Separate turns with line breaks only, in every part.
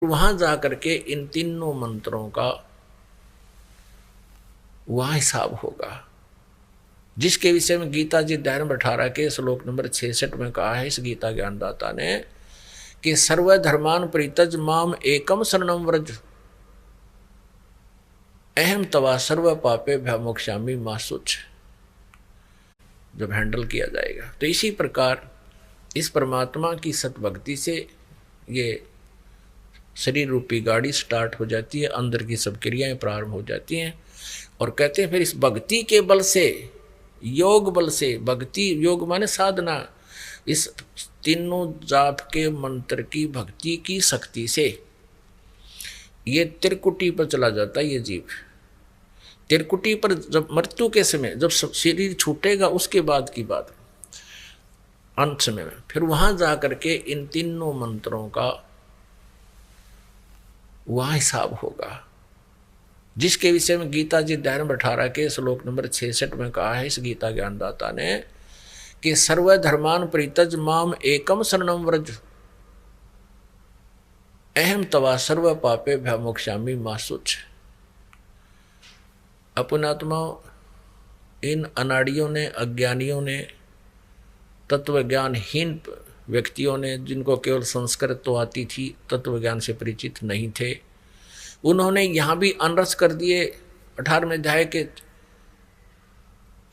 वहां जा करके इन तीनों मंत्रों का वहां हिसाब होगा, जिसके विषय में गीता जी अध्याय 18 के श्लोक नंबर 66 में कहा है इस गीता ज्ञानदाता ने कि सर्वधर्मान परित्यज माम एकम शरणम व्रज अहम तवा सर्व पापे भ्यामोक्षामि मा शुच। जब हैंडल किया जाएगा तो इसी प्रकार इस परमात्मा की सतभक्ति से ये शरीर रूपी गाड़ी स्टार्ट हो जाती है, अंदर की सब क्रियाएं प्रारंभ हो जाती हैं। और कहते हैं फिर इस भक्ति के बल से, योग बल से, भक्ति योग माने साधना, इस तीनों जाप के मंत्र की भक्ति की शक्ति से ये त्रिकुटी पर चला जाता है। ये जीव त्रिकुटी पर जब मृत्यु के समय जब शरीर छूटेगा उसके बाद की बात, अंत समय में फिर वहां जा करके इन तीनों मंत्रों का वहां हिसाब होगा, जिसके विषय में गीता जी अध्याय 18 के श्लोक नंबर 66 में कहा है इस गीता ज्ञानदाता ने कि सर्वधर्मान परित्यज माम एकम शरणम व्रज अहम तवा सर्व पापे भ्यामोक्षामि मा शुच। अपनात्मा इन अनाड़ियों ने, अज्ञानियों ने, तत्व ज्ञानहीन व्यक्तियों ने, जिनको केवल संस्कृत तो आती थी, तत्व ज्ञान से परिचित नहीं थे, उन्होंने यहाँ भी अनरस कर दिए। 18वें अध्याय के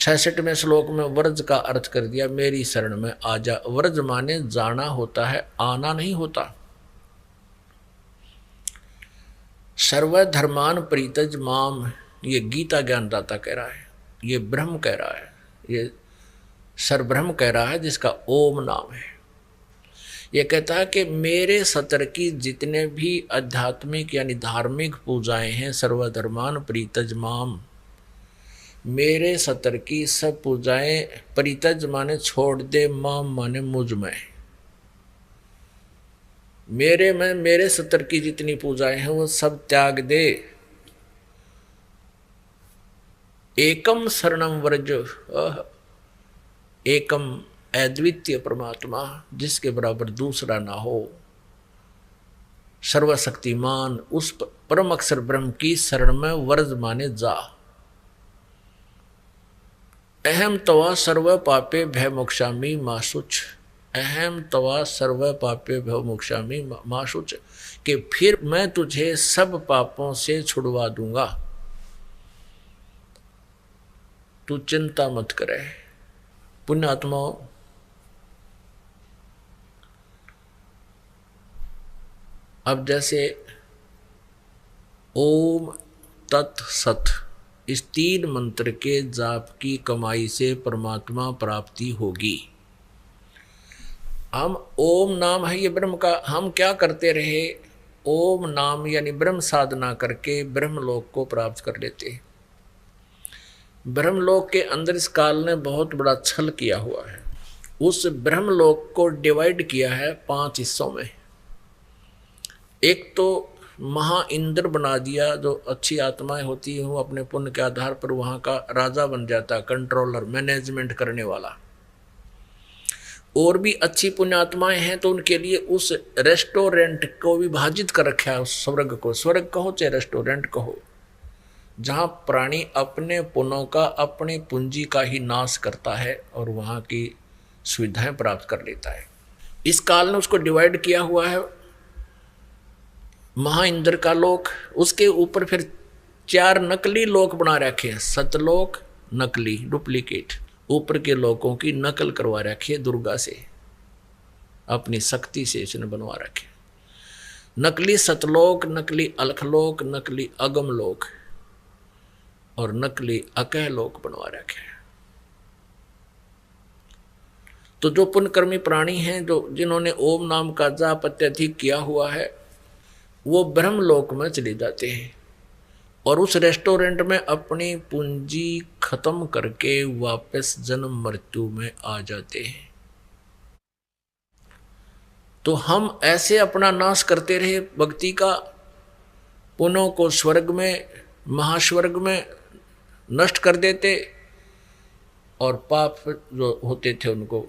66वें श्लोक में व्रज का अर्थ कर दिया, मेरी शरण में आ जा। व्रज माने जाना होता है, आना नहीं होता। सर्वधर्मान परित्यज माम, ये गीता ज्ञानदाता कह रहा है, ये ब्रह्म कह रहा है, ये सर्वब्रह्म कह रहा है जिसका ओम नाम है। ये कहता है कि मेरे सतर की जितने भी आध्यात्मिक यानी धार्मिक पूजाएं हैं, सर्वधर्मान परित्यज माम, मेरे सतर की सब पूजाएं, परित्यज माने छोड़ दे, माम माने मुझ में, मेरे में मेरे सतर की जितनी पूजाएं हैं वो सब त्याग दे। एकम शरणम व्रज, एकम अद्वितीय परमात्मा जिसके बराबर दूसरा ना हो, सर्वशक्तिमान उस परम अक्षर ब्रह्म की शरण में व्रज माने जा। अहम तवा सर्व पापे भय मोक्षामि मा शुच, अहम तवा सर्व पापे भय मोक्षामि मा शुच, कि फिर मैं तुझे सब पापों से छुड़वा दूंगा, तू चिंता मत करे। पुण्यात्माओं, अब जैसे ओम तत् सत इस 3 मंत्र के जाप की कमाई से परमात्मा प्राप्ति होगी। हम ओम नाम है ये ब्रह्म का, हम क्या करते रहे, ओम नाम यानी ब्रह्म साधना करके ब्रह्मलोक को प्राप्त कर लेते हैं। ब्रह्मलोक के अंदर इस काल ने बहुत बड़ा छल किया हुआ है। उस ब्रह्मलोक को डिवाइड किया है 5 हिस्सों में। एक तो महा इंद्र बना दिया, जो अच्छी आत्माएं होती हैं वो अपने पुण्य के आधार पर वहां का राजा बन जाता, कंट्रोलर, मैनेजमेंट करने वाला। और भी अच्छी पुण्य आत्माएं हैं तो उनके लिए उस रेस्टोरेंट को विभाजित कर रखा है, उस स्वर्ग को, स्वर्ग कहो चाहे रेस्टोरेंट कहो, जहाँ प्राणी अपने पुण्यों का, अपनी पूंजी का ही नाश करता है और वहाँ की सुविधाएं प्राप्त कर लेता है। इस काल ने उसको डिवाइड किया हुआ है। महा इंद्र का लोक, उसके ऊपर फिर 4 नकली लोक बना रखे हैं। सतलोक नकली, डुप्लीकेट, ऊपर के लोकों की नकल करवा रखी है दुर्गा से, अपनी शक्ति से इसने बनवा रखे। नकली सतलोक, नकली अलखलोक, नकली अगमलोक और नकली अकह लोक बनवा रखे हैं। तो जो पुण्यकर्मी प्राणी हैं, जो जिन्होंने ओम नाम का जाप अत्यधिक किया हुआ है, वो ब्रह्मलोक में चले जाते हैं और उस रेस्टोरेंट में अपनी पूंजी खत्म करके वापस जन्म मृत्यु में आ जाते हैं। तो हम ऐसे अपना नाश करते रहे भक्ति का, पुण्यों को स्वर्ग में, महास्वर्ग में नष्ट कर देते और पाप जो होते थे उनको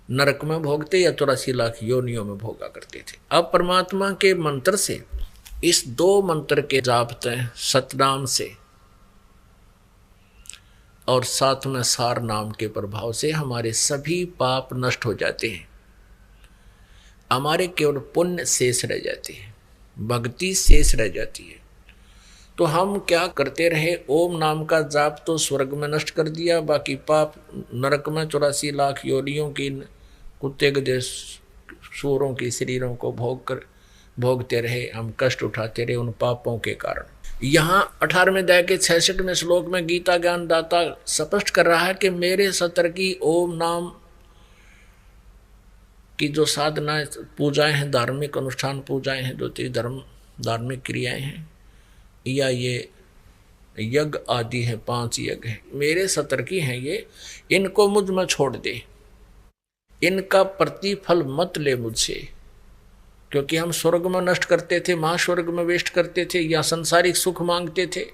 नरक में भोगते या 84 लाख योनियों में भोगा करते थे। अब परमात्मा के मंत्र से, इस 2 मंत्र के जापते सतनाम से और साथ में सार नाम के प्रभाव से हमारे सभी पाप नष्ट हो जाते हैं, हमारे केवल पुण्य शेष रह जाते हैं, भक्ति शेष रह जाती है। तो हम क्या करते रहे, ओम नाम का जाप तो स्वर्ग में नष्ट कर दिया, बाकी पाप नरक में 84 लाख योनियों की, कुत्ते गधे सूरों की शरीरों को भोगते रहे, हम कष्ट उठाते रहे उन पापों के कारण। यहाँ 18वें अध्याय के 66वें श्लोक में गीता ज्ञान दाता स्पष्ट कर रहा है कि मेरे सतर की ओम नाम की जो साधनाएं पूजाएं हैं, धार्मिक अनुष्ठान पूजाएं हैं, जो धर्म धार्मिक क्रियाएं हैं, या ये यज्ञ आदि है, 5 यज्ञ है, मेरे सतर की हैं ये, इनको मुझ में छोड़ दे, इनका प्रतिफल मत ले मुझसे, क्योंकि हम स्वर्ग में नष्ट करते थे, महास्वर्ग में वेस्ट करते थे, या संसारिक सुख मांगते थे,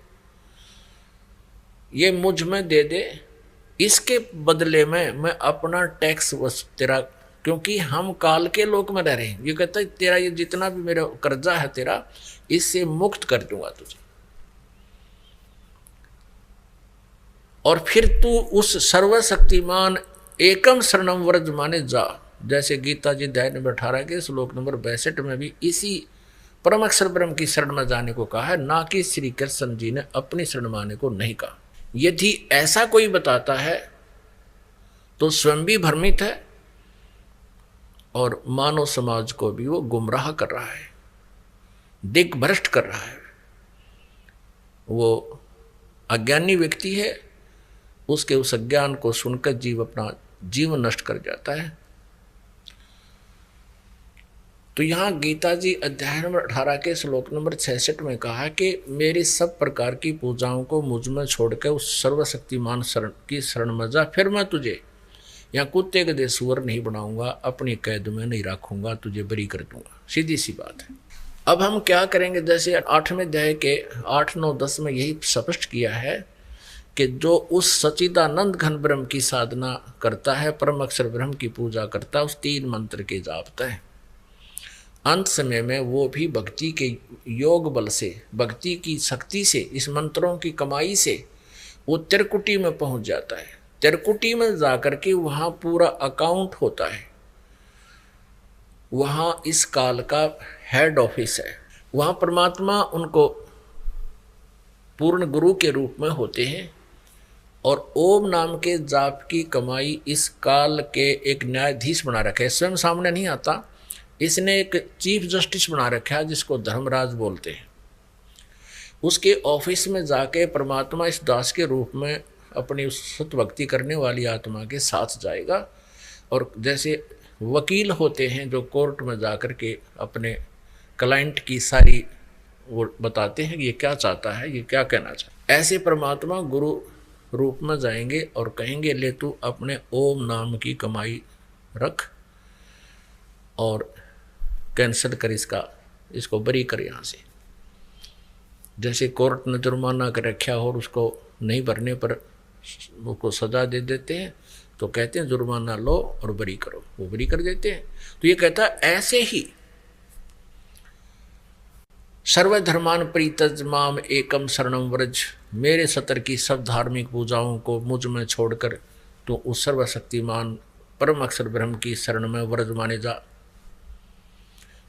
ये मुझ में दे दे, इसके बदले में मैं अपना टैक्स तेरा, क्योंकि हम काल के लोक में रह रहे हैं, ये कहता है तेरा ये जितना भी मेरा कर्जा है तेरा, इससे मुक्त कर दूंगा तुझे, और फिर तू उस सर्वशक्तिमान एकम शरणम व्रज माने जा। जैसे गीता जी अध्याय नंबर 18 के श्लोक नंबर 62 में भी इसी परम अक्षर ब्रह्म की शरण में जाने को कहा है, ना कि श्री कृष्ण जी ने अपनी शरण माने को नहीं कहा। यदि ऐसा कोई बताता है तो स्वयं भी भ्रमित है और मानव समाज को भी वो गुमराह कर रहा है, दिग्भ्रष्ट कर रहा है। वो अज्ञानी व्यक्ति है, उसके उस अज्ञान को सुनकर जीव अपना जीवन नष्ट कर जाता है। तो यहाँ गीता जी अध्याय नंबर 18 के श्लोक नंबर 66 में कहा कि मेरी सब प्रकार की पूजाओं को मुझ में छोड़कर उस सर्वशक्तिमान शरण की शरण में जा, फिर मैं तुझे यहाँ कुत्ते गधे सुअर नहीं बनाऊंगा, अपनी कैद में नहीं रखूंगा, तुझे बरी कर दूंगा। सीधी सी बात है। अब हम क्या करेंगे, जैसे 8वें अध्याय के 8, 9, 10 में यही स्पष्ट किया है कि जो उस सच्चिदानंद घन ब्रह्म की साधना करता है, परम अक्षर ब्रह्म की पूजा करता है, उस 3 मंत्र के जापता है, अंत समय में वो भी भक्ति के योग बल से, भक्ति की शक्ति से, इस मंत्रों की कमाई से वो त्रिकुटी में पहुंच जाता है। त्रिकुटी में जाकर के वहाँ पूरा अकाउंट होता है, वहाँ इस काल का हेड ऑफिस है, वहाँ परमात्मा उनको पूर्ण गुरु के रूप में होते हैं, और ओम नाम के जाप की कमाई इस काल के एक न्यायाधीश बना रखे है। स्वयं सामने नहीं आता, इसने एक चीफ जस्टिस बना रखा है जिसको धर्मराज बोलते हैं। उसके ऑफिस में जाके परमात्मा इस दास के रूप में अपनी उस सतभक्ति करने वाली आत्मा के साथ जाएगा, और जैसे वकील होते हैं जो कोर्ट में जाकर के अपने क्लाइंट की सारी वो बताते हैं कि ये क्या चाहता है, ये क्या कहना चाहता है, ऐसे परमात्मा गुरु रूप में जाएंगे और कहेंगे ले तू अपने ओम नाम की कमाई रख और कैंसिल कर इसको बरी कर यहाँ से। जैसे कोर्ट ने जुर्माना कर रखा हो और उसको नहीं भरने पर उसको सजा दे देते हैं, तो कहते हैं जुर्माना लो और बरी करो, वो बरी कर देते हैं। तो ये कहता है ऐसे ही सर्वधर्मान परित्यज माम एकम शरणम व्रज, मेरे सतर की सब धार्मिक पूजाओं को मुझ में छोड़कर तो उस सर्वशक्तिमान परम अक्षर ब्रह्म की शरण में व्रज माने जा।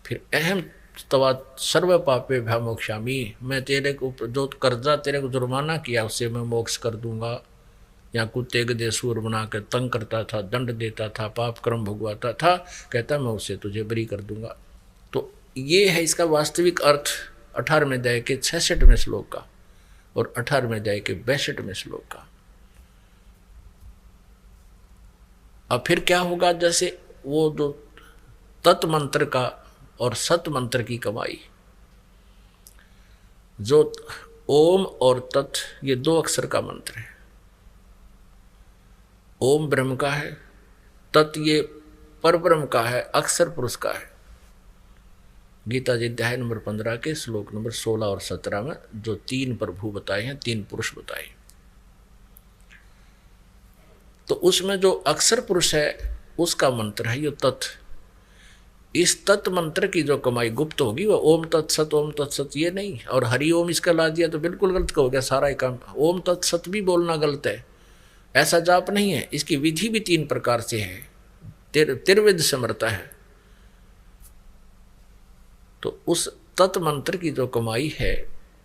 फिर अहम तवा सर्व पापे भ्यामोक्षामी, मैं तेरे को जो कर्जा तेरे को जुर्माना किया उससे मैं मोक्ष कर दूंगा। या कुत्ते गधे सूर बना कर तंग करता था, दंड देता था, पाप कर्म भुगवाता था, कहता मैं उससे तुझे बरी कर दूंगा। तो ये है इसका वास्तविक अर्थ 18वें अध्याय के 66वें श्लोक का और 18वें अध्याय के 62वें श्लोक का। अब फिर क्या होगा, जैसे वो जो तत् मंत्र का और सत मंत्र की कमाई, जो ओम और तत् ये 2 अक्षर का मंत्र है। ओम ब्रह्म का है, तत् ये पर ब्रह्म का है, अक्षर पुरुष का है। गीता जी अध्याय नंबर 15 के श्लोक नंबर 16 और 17 में जो 3 प्रभु बताए हैं, 3 पुरुष बताए, तो उसमें जो अक्षर पुरुष है उसका मंत्र है ये तत्। इस तत् मंत्र की जो कमाई गुप्त होगी वो ओम तत्सत ये नहीं। और हरि ओम इसका ला दिया तो बिल्कुल गलत हो गया सारा ही काम। ओम तत्सत भी बोलना गलत है, ऐसा जाप नहीं है। इसकी विधि भी 3 प्रकार से है, त्रिविध समर्था है। तो उस तत् मंत्र की जो कमाई है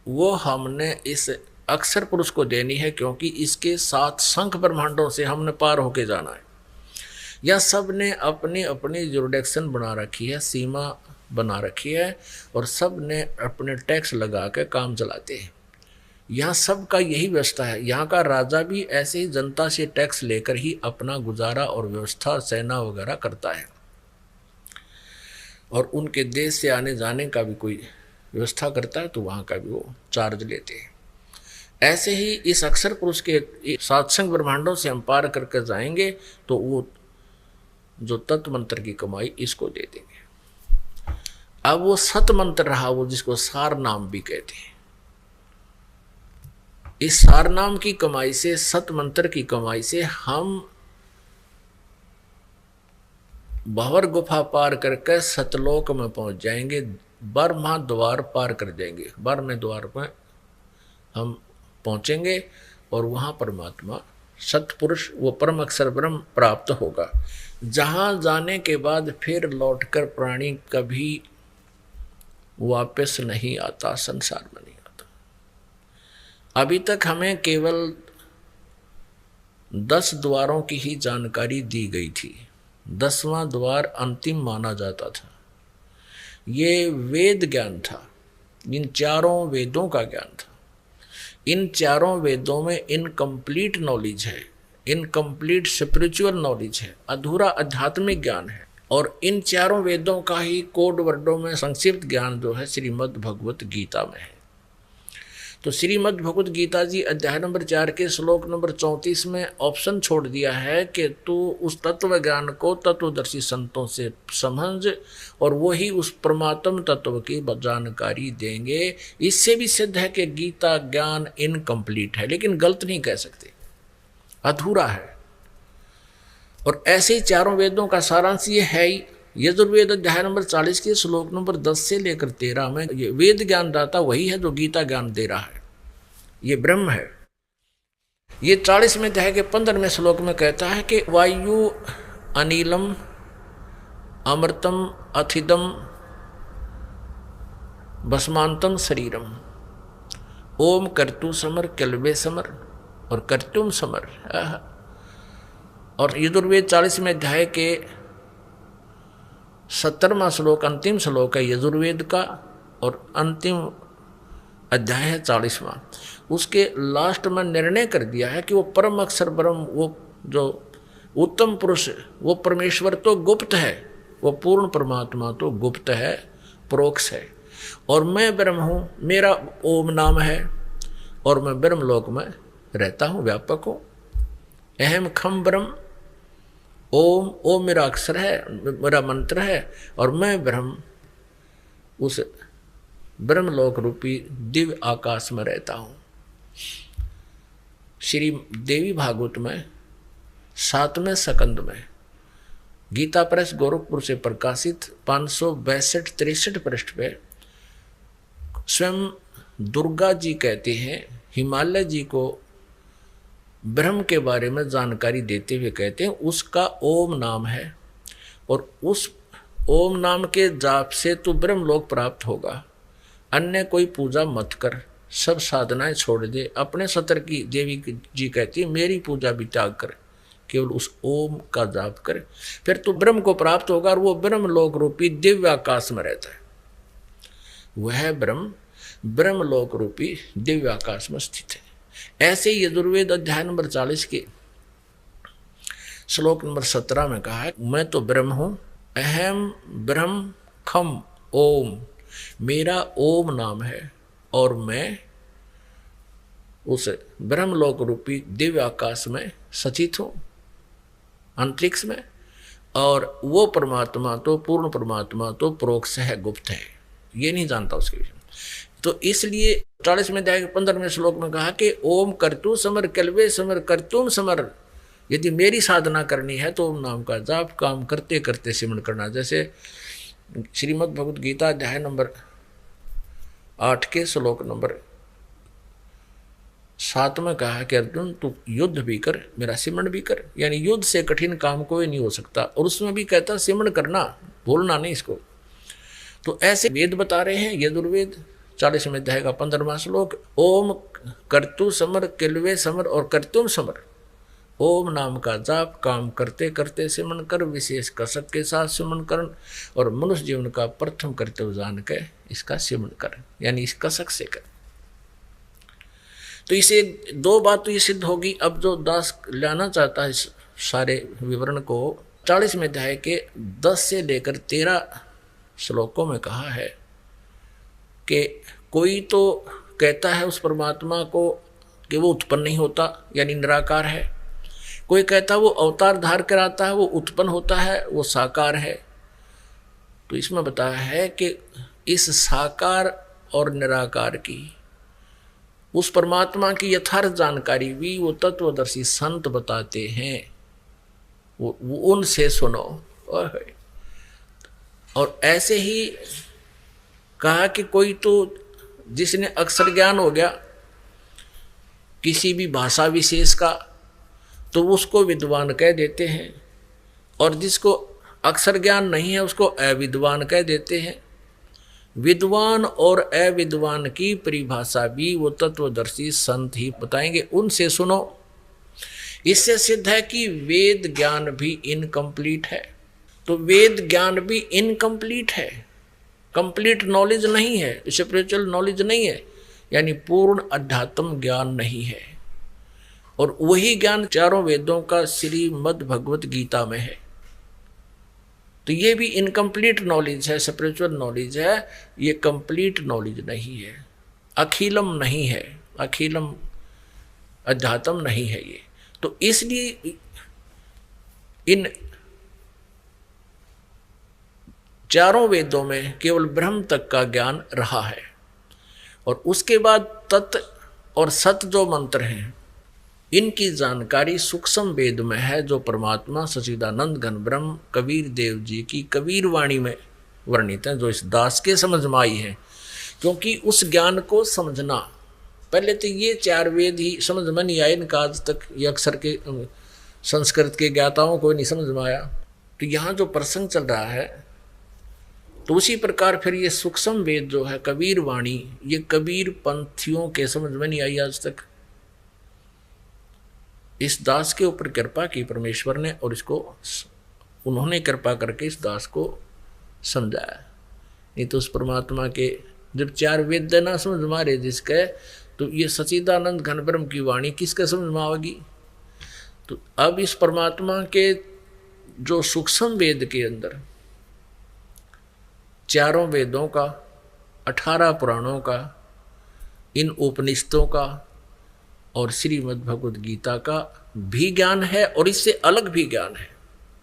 वो हमने इस अक्षर पुरुष को देनी है, क्योंकि इसके 7 संख ब्रह्मांडों से हमने पार होके जाना है। या सब ने अपनी अपनी जुरिडिक्शन बना रखी है, सीमा बना रखी है, और सब ने अपने टैक्स लगा के काम चलाते हैं। यहाँ सब का यही व्यवस्था है। यहाँ का राजा भी ऐसे ही जनता से टैक्स लेकर ही अपना गुजारा और व्यवस्था सेना वगैरह करता है, और उनके देश से आने जाने का भी कोई व्यवस्था करता है तो वहाँ का भी वो चार्ज लेते हैं। ऐसे ही इस अक्षर पुरुष के 7 संख ब्रह्मांडों से हम पार करके जाएंगे तो वो जो तत्व मंत्र की कमाई इसको दे देंगे। अब वो सत मंत्र रहा, वो जिसको सार नाम भी कहते हैं। इस सार नाम की कमाई से, सत मंत्र की कमाई से हम भंवर गुफा पार करके सतलोक में पहुंच जाएंगे, ब्रह्मा द्वार पार कर जाएंगे, ब्रह्म द्वार में हम पहुंचेंगे और वहां परमात्मा सतपुरुष वो परम अक्षर ब्रह्म प्राप्त होगा, जहां जाने के बाद फिर लौटकर प्राणी कभी वापस नहीं आता, संसार में नहीं आता। अभी तक हमें केवल 10 द्वारों की ही जानकारी दी गई थी। 10वां द्वार अंतिम माना जाता था। ये वेद ज्ञान था, इन 4 वेदों का ज्ञान था। इन 4 वेदों में इनकम्प्लीट नॉलेज है, इनकम्प्लीट स्पिरिचुअल नॉलेज है, अधूरा आध्यात्मिक ज्ञान है। और इन 4 वेदों का ही कोड वर्डों में संक्षिप्त ज्ञान जो है श्रीमद् भगवत गीता में है। तो श्रीमद् भगवत गीता जी अध्याय नंबर 4 के श्लोक नंबर 34 में ऑप्शन छोड़ दिया है कि तू उस तत्व ज्ञान को तत्वदर्शी संतों से समझ, और वही उस परमात्म तत्व की जानकारी देंगे। इससे भी सिद्ध है कि गीता ज्ञान इनकम्प्लीट है, लेकिन गलत नहीं कह सकते, अधूरा है। और ऐसे ही 4 वेदों का सारांश ये है ही। यजुर्वेद अध्याय नंबर 40 के श्लोक नंबर 10 से लेकर 13 में ये वेद ज्ञान दाता वही है जो गीता ज्ञान दे रहा है, ये ब्रह्म है। ये 40 में अध्याय के 15वें श्लोक में कहता है कि वायु अनिलम अमृतम अथिदम भस्मांतम शरीरम ओम कर्तु समर कल्वे समर और कर्तुम समर। और यजुर्वेद 40 में अध्याय के 17वां श्लोक अंतिम श्लोक है यजुर्वेद का, और अंतिम अध्याय है 40वां। उसके लास्ट में निर्णय कर दिया है कि वो परम अक्षर ब्रह्म, वो जो उत्तम पुरुष, वो परमेश्वर तो गुप्त है, वो पूर्ण परमात्मा तो गुप्त है, प्रोक्ष है। और मैं ब्रह्म हूँ, मेरा ओम नाम है, और मैं ब्रह्मलोक में रहता हूँ, व्यापक हूँ। अहम खम ब्रह्म, ओम, ओम मेरा अक्षर है, मेरा मंत्र है, और मैं ब्रह्म उस ब्रह्मलोक रूपी दिव्य आकाश में रहता हूँ। श्री देवी भागवत में 7वें स्कंद में गीता प्रेस गोरखपुर से प्रकाशित 562-63 पृष्ठ पे स्वयं दुर्गा जी कहते हैं, हिमालय जी को ब्रह्म के बारे में जानकारी देते हुए कहते हैं उसका ओम नाम है, और उस ओम नाम के जाप से तू ब्रह्मलोक प्राप्त होगा। अन्य कोई पूजा मत कर, सब साधनाएं छोड़ दे। अपने सतर की देवी जी कहती है मेरी पूजा भी त्याग कर, केवल उस ओम का जाप कर, फिर तू ब्रह्म को प्राप्त होगा। और वो ब्रह्मलोक रूपी दिव्य आकाश में रहता है। वह ब्रह्म ब्रह्मलोक रूपी दिव्य आकाश में स्थित है। ऐसे ही यजुर्वेद अध्याय नंबर 40 के श्लोक नंबर 17 में कहा है मैं तो ब्रह्म हूं, अहम ब्रह्म खम ओम, मेरा ओम नाम है, और मैं उस ब्रह्मलोक रूपी दिव्य आकाश में सचित हूं, अंतरिक्ष में। और वो परमात्मा तो पूर्ण परमात्मा तो प्रोक्ष है, गुप्त है, ये नहीं जानता उसके विषय में। तो इसलिए 40वें अध्याय के 15वें श्लोक में कहा कि ओम कर्तु समर कल्वे समर कर्तुम समर यदि मेरी साधना करनी है तो ओम नाम का जाप काम करते करते सिमरण करना। जैसे श्रीमद् भगवद गीता अध्याय नंबर 8 के श्लोक नंबर 7 में कहा कि अर्जुन तू युद्ध भी कर, मेरा सिमरण भी कर। यानी युद्ध से कठिन काम कोई नहीं हो सकता। और उसमें भी कहता सिमरण करना, भूलना नहीं इसको। तो ऐसे वेद बता रहे हैं, यजुर्वेद 40वें अध्याय का 15वां श्लोक, ओम कर्तु समर किलवे समर और कर्तुम समर। ओम नाम का जाप काम करते करते सिमरण कर, विशेष कसक के साथ सिमरण कर, और मनुष्य जीवन का प्रथम कर्तव्य जान के इसका सिमरण कर, यानी इस कसक से कर। तो इसे दो बात तो ये सिद्ध होगी। अब जो दास लाना चाहता है इस सारे विवरण को, 40वें अध्याय के 10 से लेकर 13 श्लोकों में कहा है कि कोई तो कहता है उस परमात्मा को कि वो उत्पन्न नहीं होता, यानी निराकार है। कोई कहता है वो अवतार धार कर आता है, वो उत्पन्न होता है, वो साकार है। तो इसमें बताया है कि इस साकार और निराकार की, उस परमात्मा की यथार्थ जानकारी भी वो तत्वदर्शी संत बताते हैं, वो उनसे सुनो। और ऐसे ही कहा कि कोई तो जिसने अक्षर ज्ञान हो गया किसी भी भाषा विशेष का, तो उसको विद्वान कह देते हैं, और जिसको अक्षर ज्ञान नहीं है उसको अविद्वान कह देते हैं। विद्वान और अविद्वान की परिभाषा भी वो तत्वदर्शी संत ही बताएंगे, उनसे सुनो। इससे सिद्ध है कि वेद ज्ञान भी इनकम्प्लीट है। तो वेद ज्ञान भी इनकम्प्लीट है, कंप्लीट नॉलेज नहीं है, स्पिरिचुअल नॉलेज नहीं है, यानी पूर्ण अध्यात्म ज्ञान नहीं है। और वही ज्ञान चारों वेदों का श्रीमद् भगवत गीता में है। तो ये भी इनकम्प्लीट नॉलेज है, स्पिरिचुअल नॉलेज है, ये कंप्लीट नॉलेज नहीं है, अखिलम नहीं है, अखिलम अध्यात्म नहीं है ये। तो इसलिए इन चारों वेदों में केवल ब्रह्म तक का ज्ञान रहा है, और उसके बाद तत् और सत जो मंत्र हैं इनकी जानकारी सूक्ष्म वेद में है, जो परमात्मा सच्चिदानंद घन ब्रह्म कबीर देव जी की कबीर वाणी में वर्णित है, जो इस दास के समझ में आई है। क्योंकि उस ज्ञान को समझना, पहले तो ये 4 वेद ही समझ में नहीं आए, इनका आज तक ये अक्षर के संस्कृत के ज्ञाताओं को नहीं समझ में आया। तो यहाँ जो प्रसंग चल रहा है, तो उसी प्रकार फिर ये सूक्ष्म वेद जो है कबीर वाणी, ये कबीर पंथियों के समझ में नहीं आई आज तक। इस दास के ऊपर कृपा की परमेश्वर ने, और इसको उन्होंने कृपा करके इस दास को समझाया। नहीं तो उस परमात्मा के जब 4 वेद ना समझ में आ रहे जिसके, तो ये सच्चिदानंद घन ब्रह्म की वाणी किसके समझ में आएगी। तो अब इस परमात्मा के जो सूक्ष्म वेद के अंदर चारों वेदों का, 18 पुराणों का, इन उपनिषदों का और श्रीमद् भगवद गीता का भी ज्ञान है, और इससे अलग भी ज्ञान है।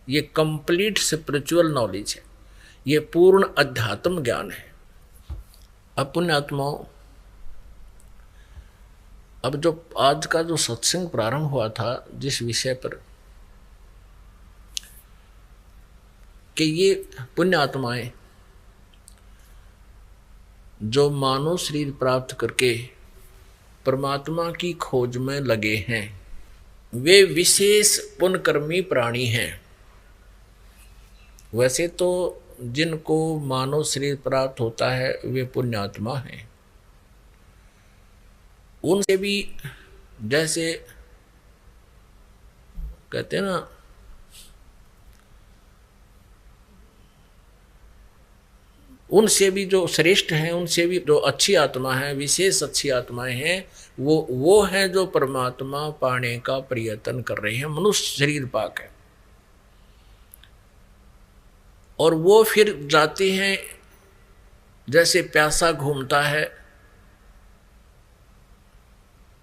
ये कंप्लीट स्पिरिचुअल नॉलेज है, ये पूर्ण अध्यात्म ज्ञान है। अब पुण्यात्माओं, अब जो आज का जो सत्संग प्रारंभ हुआ था जिस विषय पर कि ये पुण्यात्माएं जो मानव शरीर प्राप्त करके परमात्मा की खोज में लगे हैं, वे विशेष पुण्यकर्मी प्राणी हैं। वैसे तो जिनको मानव शरीर प्राप्त होता है वे पुण्यात्मा हैं। उनसे भी जैसे कहते हैं ना, उनसे भी जो श्रेष्ठ हैं, उनसे भी जो अच्छी आत्मा है, विशेष अच्छी आत्माएं हैं, वो हैं जो परमात्मा पाने का प्रयत्न कर रहे हैं, मनुष्य शरीर पाकर। और वो फिर जाते हैं जैसे प्यासा घूमता है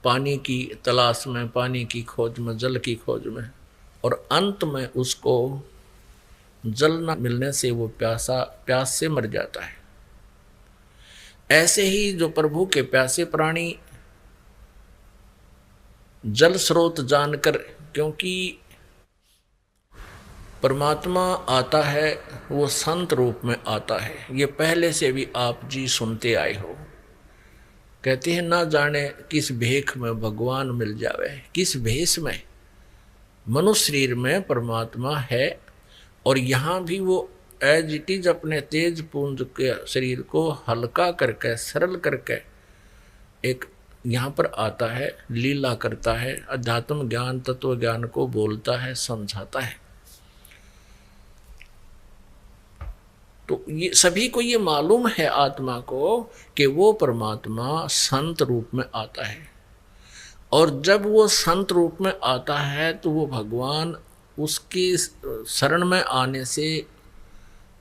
पानी की तलाश में, पानी की खोज में, जल की खोज में, और अंत में उसको जल न मिलने से वो प्यास से मर जाता है। ऐसे ही जो प्रभु के प्यासे प्राणी जल स्रोत जानकर, क्योंकि परमात्मा आता है वो संत रूप में आता है, ये पहले से भी आप जी सुनते आए हो। कहते हैं ना जाने किस भेख में भगवान मिल जावे, किस भेष में। मनुष्य शरीर में परमात्मा है और यहाँ भी वो एज इट इज अपने तेज पुंज के शरीर को हल्का करके सरल करके एक यहाँ पर आता है, लीला करता है, अध्यात्म ज्ञान तत्व ज्ञान को बोलता है, समझाता है। तो ये सभी को ये मालूम है आत्मा को कि वो परमात्मा संत रूप में आता है, और जब वो संत रूप में आता है तो वो भगवान उसकी शरण में आने से,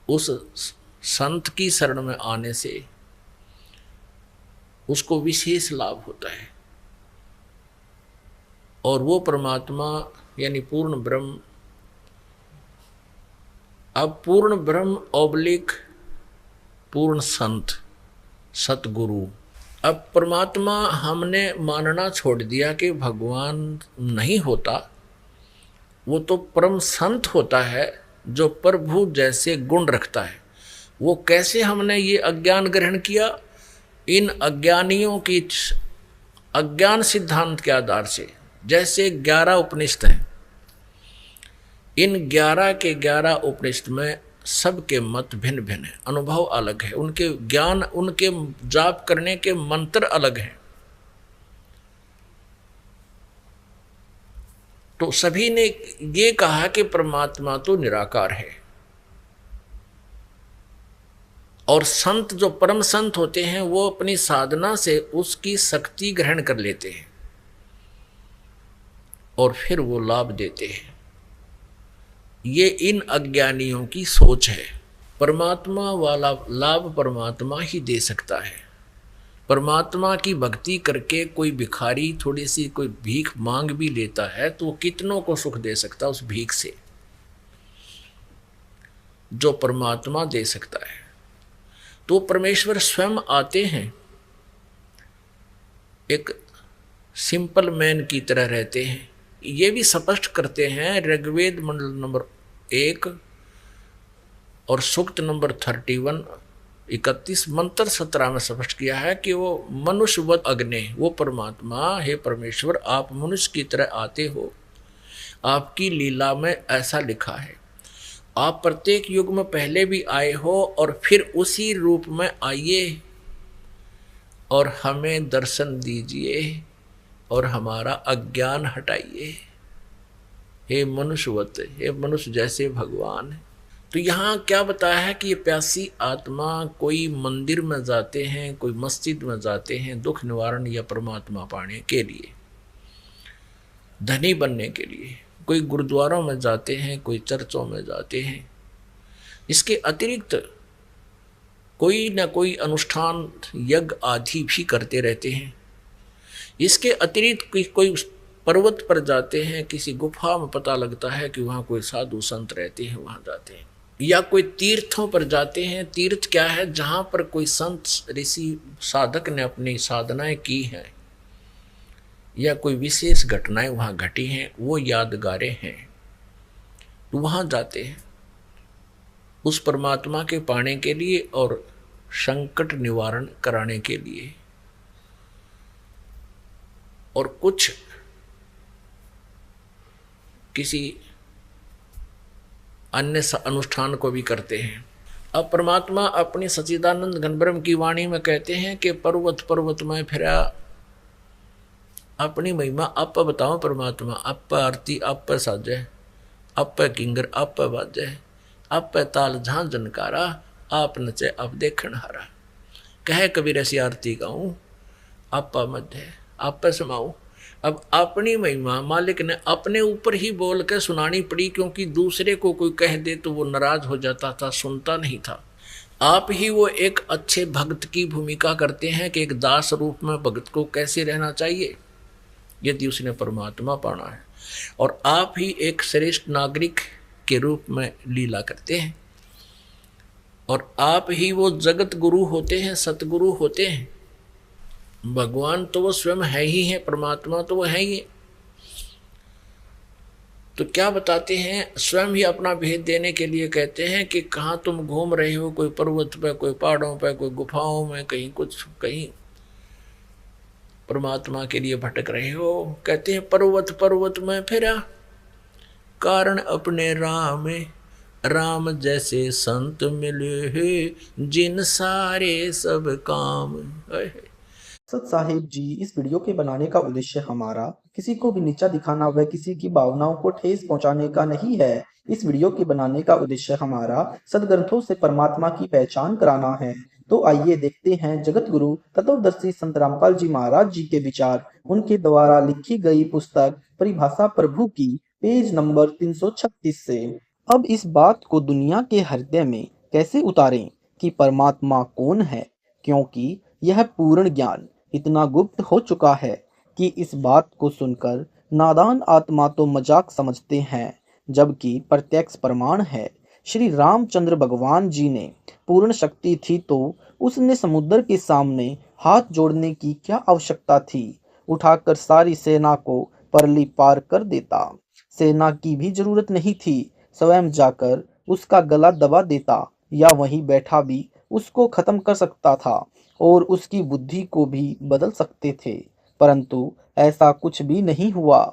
उस संत की शरण में आने से उसको विशेष लाभ होता है। और वो परमात्मा यानी पूर्ण ब्रह्म, अब पूर्ण ब्रह्म ऑब्लिक पूर्ण संत सतगुरु। अब परमात्मा हमने मानना छोड़ दिया कि भगवान नहीं होता, वो तो परम संत होता है जो प्रभु जैसे गुण रखता है। वो कैसे हमने ये अज्ञान ग्रहण किया? इन अज्ञानियों की अज्ञान सिद्धांत के आधार से। जैसे 11 उपनिषद हैं, इन 11 के 11 उपनिषद में सबके मत भिन्न भिन्न है, अनुभव अलग है, उनके ज्ञान, उनके जाप करने के मंत्र अलग हैं। तो सभी ने ये कहा कि परमात्मा तो निराकार है, और संत जो परम संत होते हैं वो अपनी साधना से उसकी शक्ति ग्रहण कर लेते हैं और फिर वो लाभ देते हैं। ये इन अज्ञानियों की सोच है। परमात्मा वाला लाभ परमात्मा ही दे सकता है। परमात्मा की भक्ति करके कोई भिखारी थोड़ी सी कोई भीख मांग भी लेता है तो वो कितनों को सुख दे सकता है उस भीख से, जो परमात्मा दे सकता है। तो परमेश्वर स्वयं आते हैं, एक सिंपल मैन की तरह रहते हैं। ये भी स्पष्ट करते हैं ऋग्वेद मंडल नंबर 1 और सूक्त नंबर 31 मंत्र 17 में स्पष्ट किया है कि वो मनुष्यवत अग्नि, वो परमात्मा, हे परमेश्वर आप मनुष्य की तरह आते हो, आपकी लीला में ऐसा लिखा है। आप प्रत्येक युग में पहले भी आए हो और फिर उसी रूप में आइए और हमें दर्शन दीजिए और हमारा अज्ञान हटाइए। हे मनुष्यवत, हे मनुष्य जैसे भगवान है। तो यहाँ क्या बताया है कि ये प्यासी आत्मा कोई मंदिर में जाते हैं, कोई मस्जिद में जाते हैं दुख निवारण या परमात्मा पाने के लिए, धनी बनने के लिए, कोई गुरुद्वारों में जाते हैं, कोई चर्चों में जाते हैं। इसके अतिरिक्त कोई ना कोई अनुष्ठान यज्ञ आदि भी करते रहते हैं। इसके अतिरिक्त कोई पर्वत पर जाते हैं, किसी गुफा में पता लगता है कि वहाँ कोई साधु संत रहते हैं, वहाँ जाते हैं। या कोई तीर्थों पर जाते हैं। तीर्थ क्या है? जहाँ पर कोई संत ऋषि साधक ने अपनी साधनाएं की हैं या कोई विशेष घटनाएं वहाँ घटी हैं, वो यादगारें हैं, तो वहाँ जाते हैं उस परमात्मा के पाने के लिए और संकट निवारण कराने के लिए। और कुछ किसी अन्य अनुष्ठान को भी करते हैं। अब परमात्मा अपनी सच्चिदानंद घनब्रह्म की वाणी में कहते हैं कि पर्वत पर्वत में फिरा, अपनी महिमा आप बताओ परमात्मा, आप आरती आप साजे, आप किंगर आप बाजे, आप ताल जहाँ जनकारा, आप नचे आप देखण हारा। कहे कबीर ऐसी आरती गाऊं, आप मध्य आप समाऊं। अब अपनी महिमा मालिक ने अपने ऊपर ही बोल के सुनानी पड़ी, क्योंकि दूसरे को कोई कह दे तो वो नाराज हो जाता था, सुनता नहीं था। आप ही वो एक अच्छे भक्त की भूमिका करते हैं कि एक दास रूप में भक्त को कैसे रहना चाहिए यदि उसने परमात्मा पाना है, और आप ही एक श्रेष्ठ नागरिक के रूप में लीला करते हैं, और आप ही वो जगत गुरु होते हैं, सतगुरु होते हैं। भगवान तो वो स्वयं है ही है, परमात्मा तो वो है ही है। तो क्या बताते हैं, स्वयं ही अपना भेद देने के लिए कहते हैं कि कहाँ तुम घूम रहे हो, कोई पर्वत पे, कोई पहाड़ों पे, कोई गुफाओं में, कहीं कुछ, कहीं परमात्मा के लिए भटक रहे हो। कहते हैं पर्वत पर्वत में फिरा, कारण अपने राम में, राम जैसे संत मिले हैं, जिन सारे सब काम।
सत साहिब जी, इस वीडियो के बनाने का उद्देश्य हमारा किसी को भी नीचा दिखाना व किसी की भावनाओं को ठेस पहुंचाने का नहीं है। इस वीडियो के बनाने का उद्देश्य हमारा सदग्रंथों से परमात्मा की पहचान कराना है। तो आइए देखते हैं जगत गुरु तत्वदर्शी संत रामपाल जी महाराज जी के विचार, उनके द्वारा लिखी गई पुस्तक परिभाषा प्रभु की, पेज नंबर 336 से। अब इस बात को दुनिया के हृदय में कैसे उतारें कि परमात्मा कौन है, क्योंकि यह पूर्ण ज्ञान इतना गुप्त हो चुका है कि इस बात को सुनकर नादान आत्मा तो मजाक समझते हैं, जबकि प्रत्यक्ष प्रमाण है। श्री रामचंद्र भगवान जी ने पूर्ण शक्ति थी तो उसने समुद्र के सामने हाथ जोड़ने की क्या आवश्यकता थी। उठाकर सारी सेना को परली पार कर देता। सेना की भी जरूरत नहीं थी, स्वयं जाकर उसका गला दबा देता या वहीं बैठा भी उसको खत्म कर सकता था और उसकी बुद्धि को भी बदल सकते थे, परंतु ऐसा कुछ भी नहीं हुआ।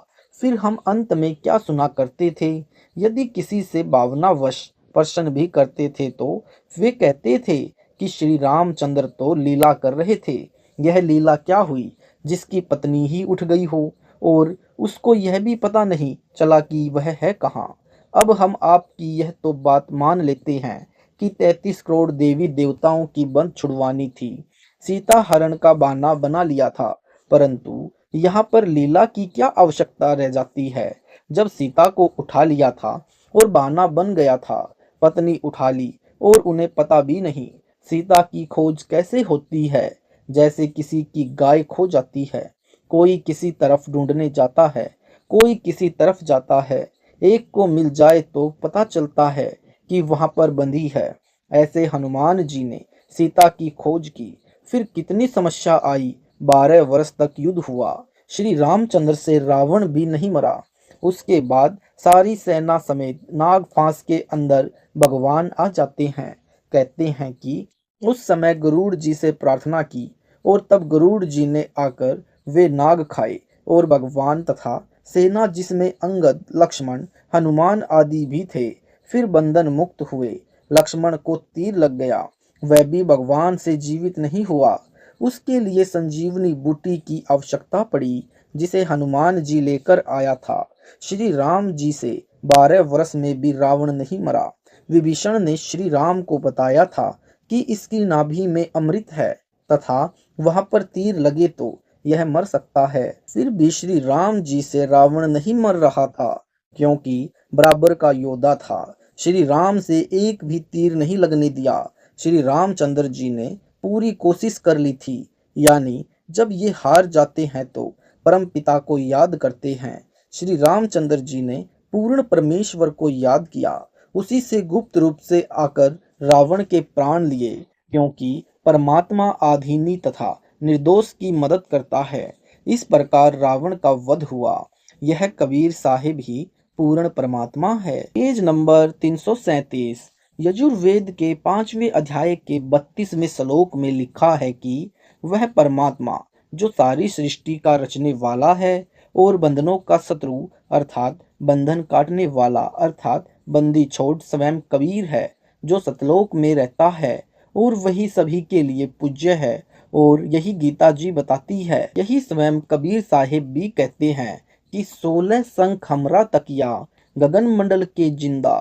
फिर हम अंत में क्या सुना करते थे, यदि किसी से भावनावश प्रश्न भी करते थे तो वे कहते थे कि श्री रामचंद्र तो लीला कर रहे थे। यह लीला क्या हुई जिसकी पत्नी ही उठ गई हो और उसको यह भी पता नहीं चला कि वह है कहाँ। अब हम आपकी यह तो बात मान लेते हैं कि 33 करोड़ देवी देवताओं की बंध छुड़वानी थी, सीता हरण का बहाना बना लिया था, परंतु यहाँ पर लीला की क्या आवश्यकता रह जाती है। जब सीता को उठा लिया था और बहाना बन गया था, पत्नी उठा ली और उन्हें पता भी नहीं। सीता की खोज कैसे होती है, जैसे किसी की गाय खो जाती है। कोई किसी तरफ ढूंढने जाता है, कोई किसी तरफ जाता है, एक को मिल जाए तो पता चलता है कि वहां पर बंधी है। ऐसे हनुमान जी ने सीता की खोज की, फिर कितनी समस्या आई, 12 वर्ष तक युद्ध हुआ, श्री रामचंद्र से रावण भी नहीं मरा। उसके बाद सारी सेना समेत नाग फांस के अंदर भगवान आ जाते हैं। कहते हैं कि उस समय गरुड़ जी से प्रार्थना की और तब गरुड़ जी ने आकर वे नाग खाए और भगवान तथा सेना जिसमें अंगद, लक्ष्मण, हनुमान आदि भी थे, फिर बंधन मुक्त हुए। लक्ष्मण को तीर लग गया, वह भी भगवान से जीवित नहीं हुआ। उसके लिए संजीवनी बूटी की आवश्यकता पड़ी, जिसे हनुमान जी लेकर आया था। श्री राम जी से 12 वर्ष में भी रावण नहीं मरा। विभीषण ने श्री राम को बताया था कि इसकी नाभि में अमृत है तथा वहां पर तीर लगे तो यह मर सकता है। फिर भी श्री राम जी से रावण नहीं मर रहा था, क्योंकि बराबर का योद्धा था। श्री राम से एक भी तीर नहीं लगने दिया। श्री रामचंद्र जी ने पूरी कोशिश कर ली थी, यानी जब ये हार जाते हैं तो परम पिता को याद करते हैं। श्री रामचंद्र जी ने पूर्ण परमेश्वर को याद किया, उसी से गुप्त रूप से आकर रावण के प्राण लिए, क्योंकि परमात्मा आधीनी तथा निर्दोष की मदद करता है। इस प्रकार रावण का वध हुआ। यह कबीर साहिब ही पूर्ण परमात्मा है। Page number 337। यजुर्वेद के 5वें अध्याय के 32वें श्लोक में लिखा है कि वह परमात्मा जो सारी सृष्टि का रचने वाला है और बंधनों का शत्रु अर्थात बंधन काटने वाला अर्थात बंदी छोड़ स्वयं कबीर है, जो सतलोक में रहता है और वही सभी के लिए पूज्य है। और यही गीता जी बताती है। यही स्वयं कबीर साहिब भी कहते हैं कि 16 शंख हमरा तकिया, गगन मंडल के जिंदा,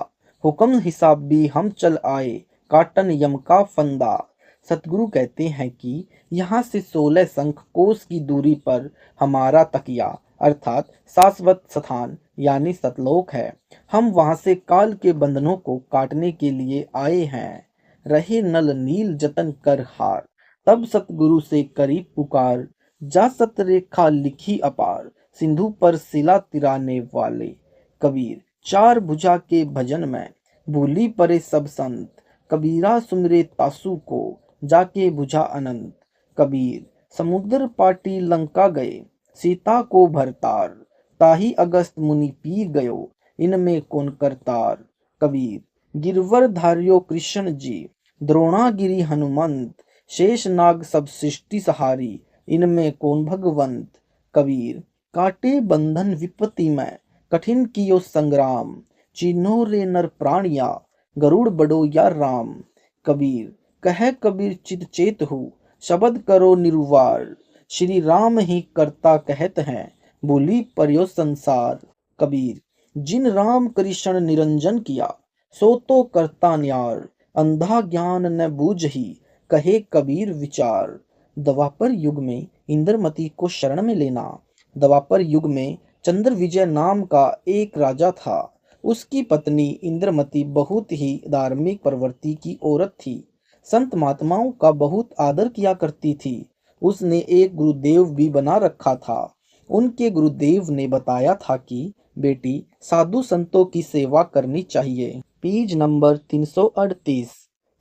हुक्म हिसाब भी हम चल आए, काटन यम का फंदा। सतगुरु कहते हैं कि यहाँ से 16 शंख कोस की दूरी पर हमारा तकिया अर्थात शाश्वत स्थान यानी सतलोक है। हम वहां से काल के बंधनों को काटने के लिए आए हैं। रहे नल नील जतन कर हार, तब सतगुरु से करी पुकार, जा सत रेखा लिखी अपार, सिंधु पर सिला तिराने वाले। कबीर चार भुजा के भजन में भूली परे सब संत, कबीरा सुमरे तासु को, जाके बुझा अनंत। कबीर समुद्र पाटी लंका गए, सीता को भरतार, ताही अगस्त मुनि पीर गयो, इनमें कौन करतार। कबीर। गिरवर धार्यो कृष्ण जी, द्रोणागिरि हनुमंत, शेष नाग सब सृष्टि सहारी, इनमें कौन भगवंत। कबीर। काटे बंधन विपत्ति में, कठिन कियो संग्राम, चिन्हो रे नर प्राणिया, गरुड़ बड़ो या राम। कबीर। कह कबीर चित चेत हो, शब्द करो निरुवार, श्री राम ही करता कहत हैं, बोली पर्यो संसार। कबीर। जिन राम कृष्ण निरंजन किया, सो तो करता न्यार, अंधा ज्ञान न बूझही, कहे कबीर विचार। द्वापर युग में इंद्रमती को शरण में लेना। द्वापर युग में चंद्र विजय नाम का एक राजा था। उसकी पत्नी इंद्रमती बहुत ही धार्मिक प्रवृत्ति की औरत थी। संत महात्माओं का बहुत आदर किया करती थी। उसने एक गुरुदेव भी बना रखा था। उनके गुरुदेव ने बताया था कि बेटी, साधु संतों की सेवा करनी चाहिए। Page number 338।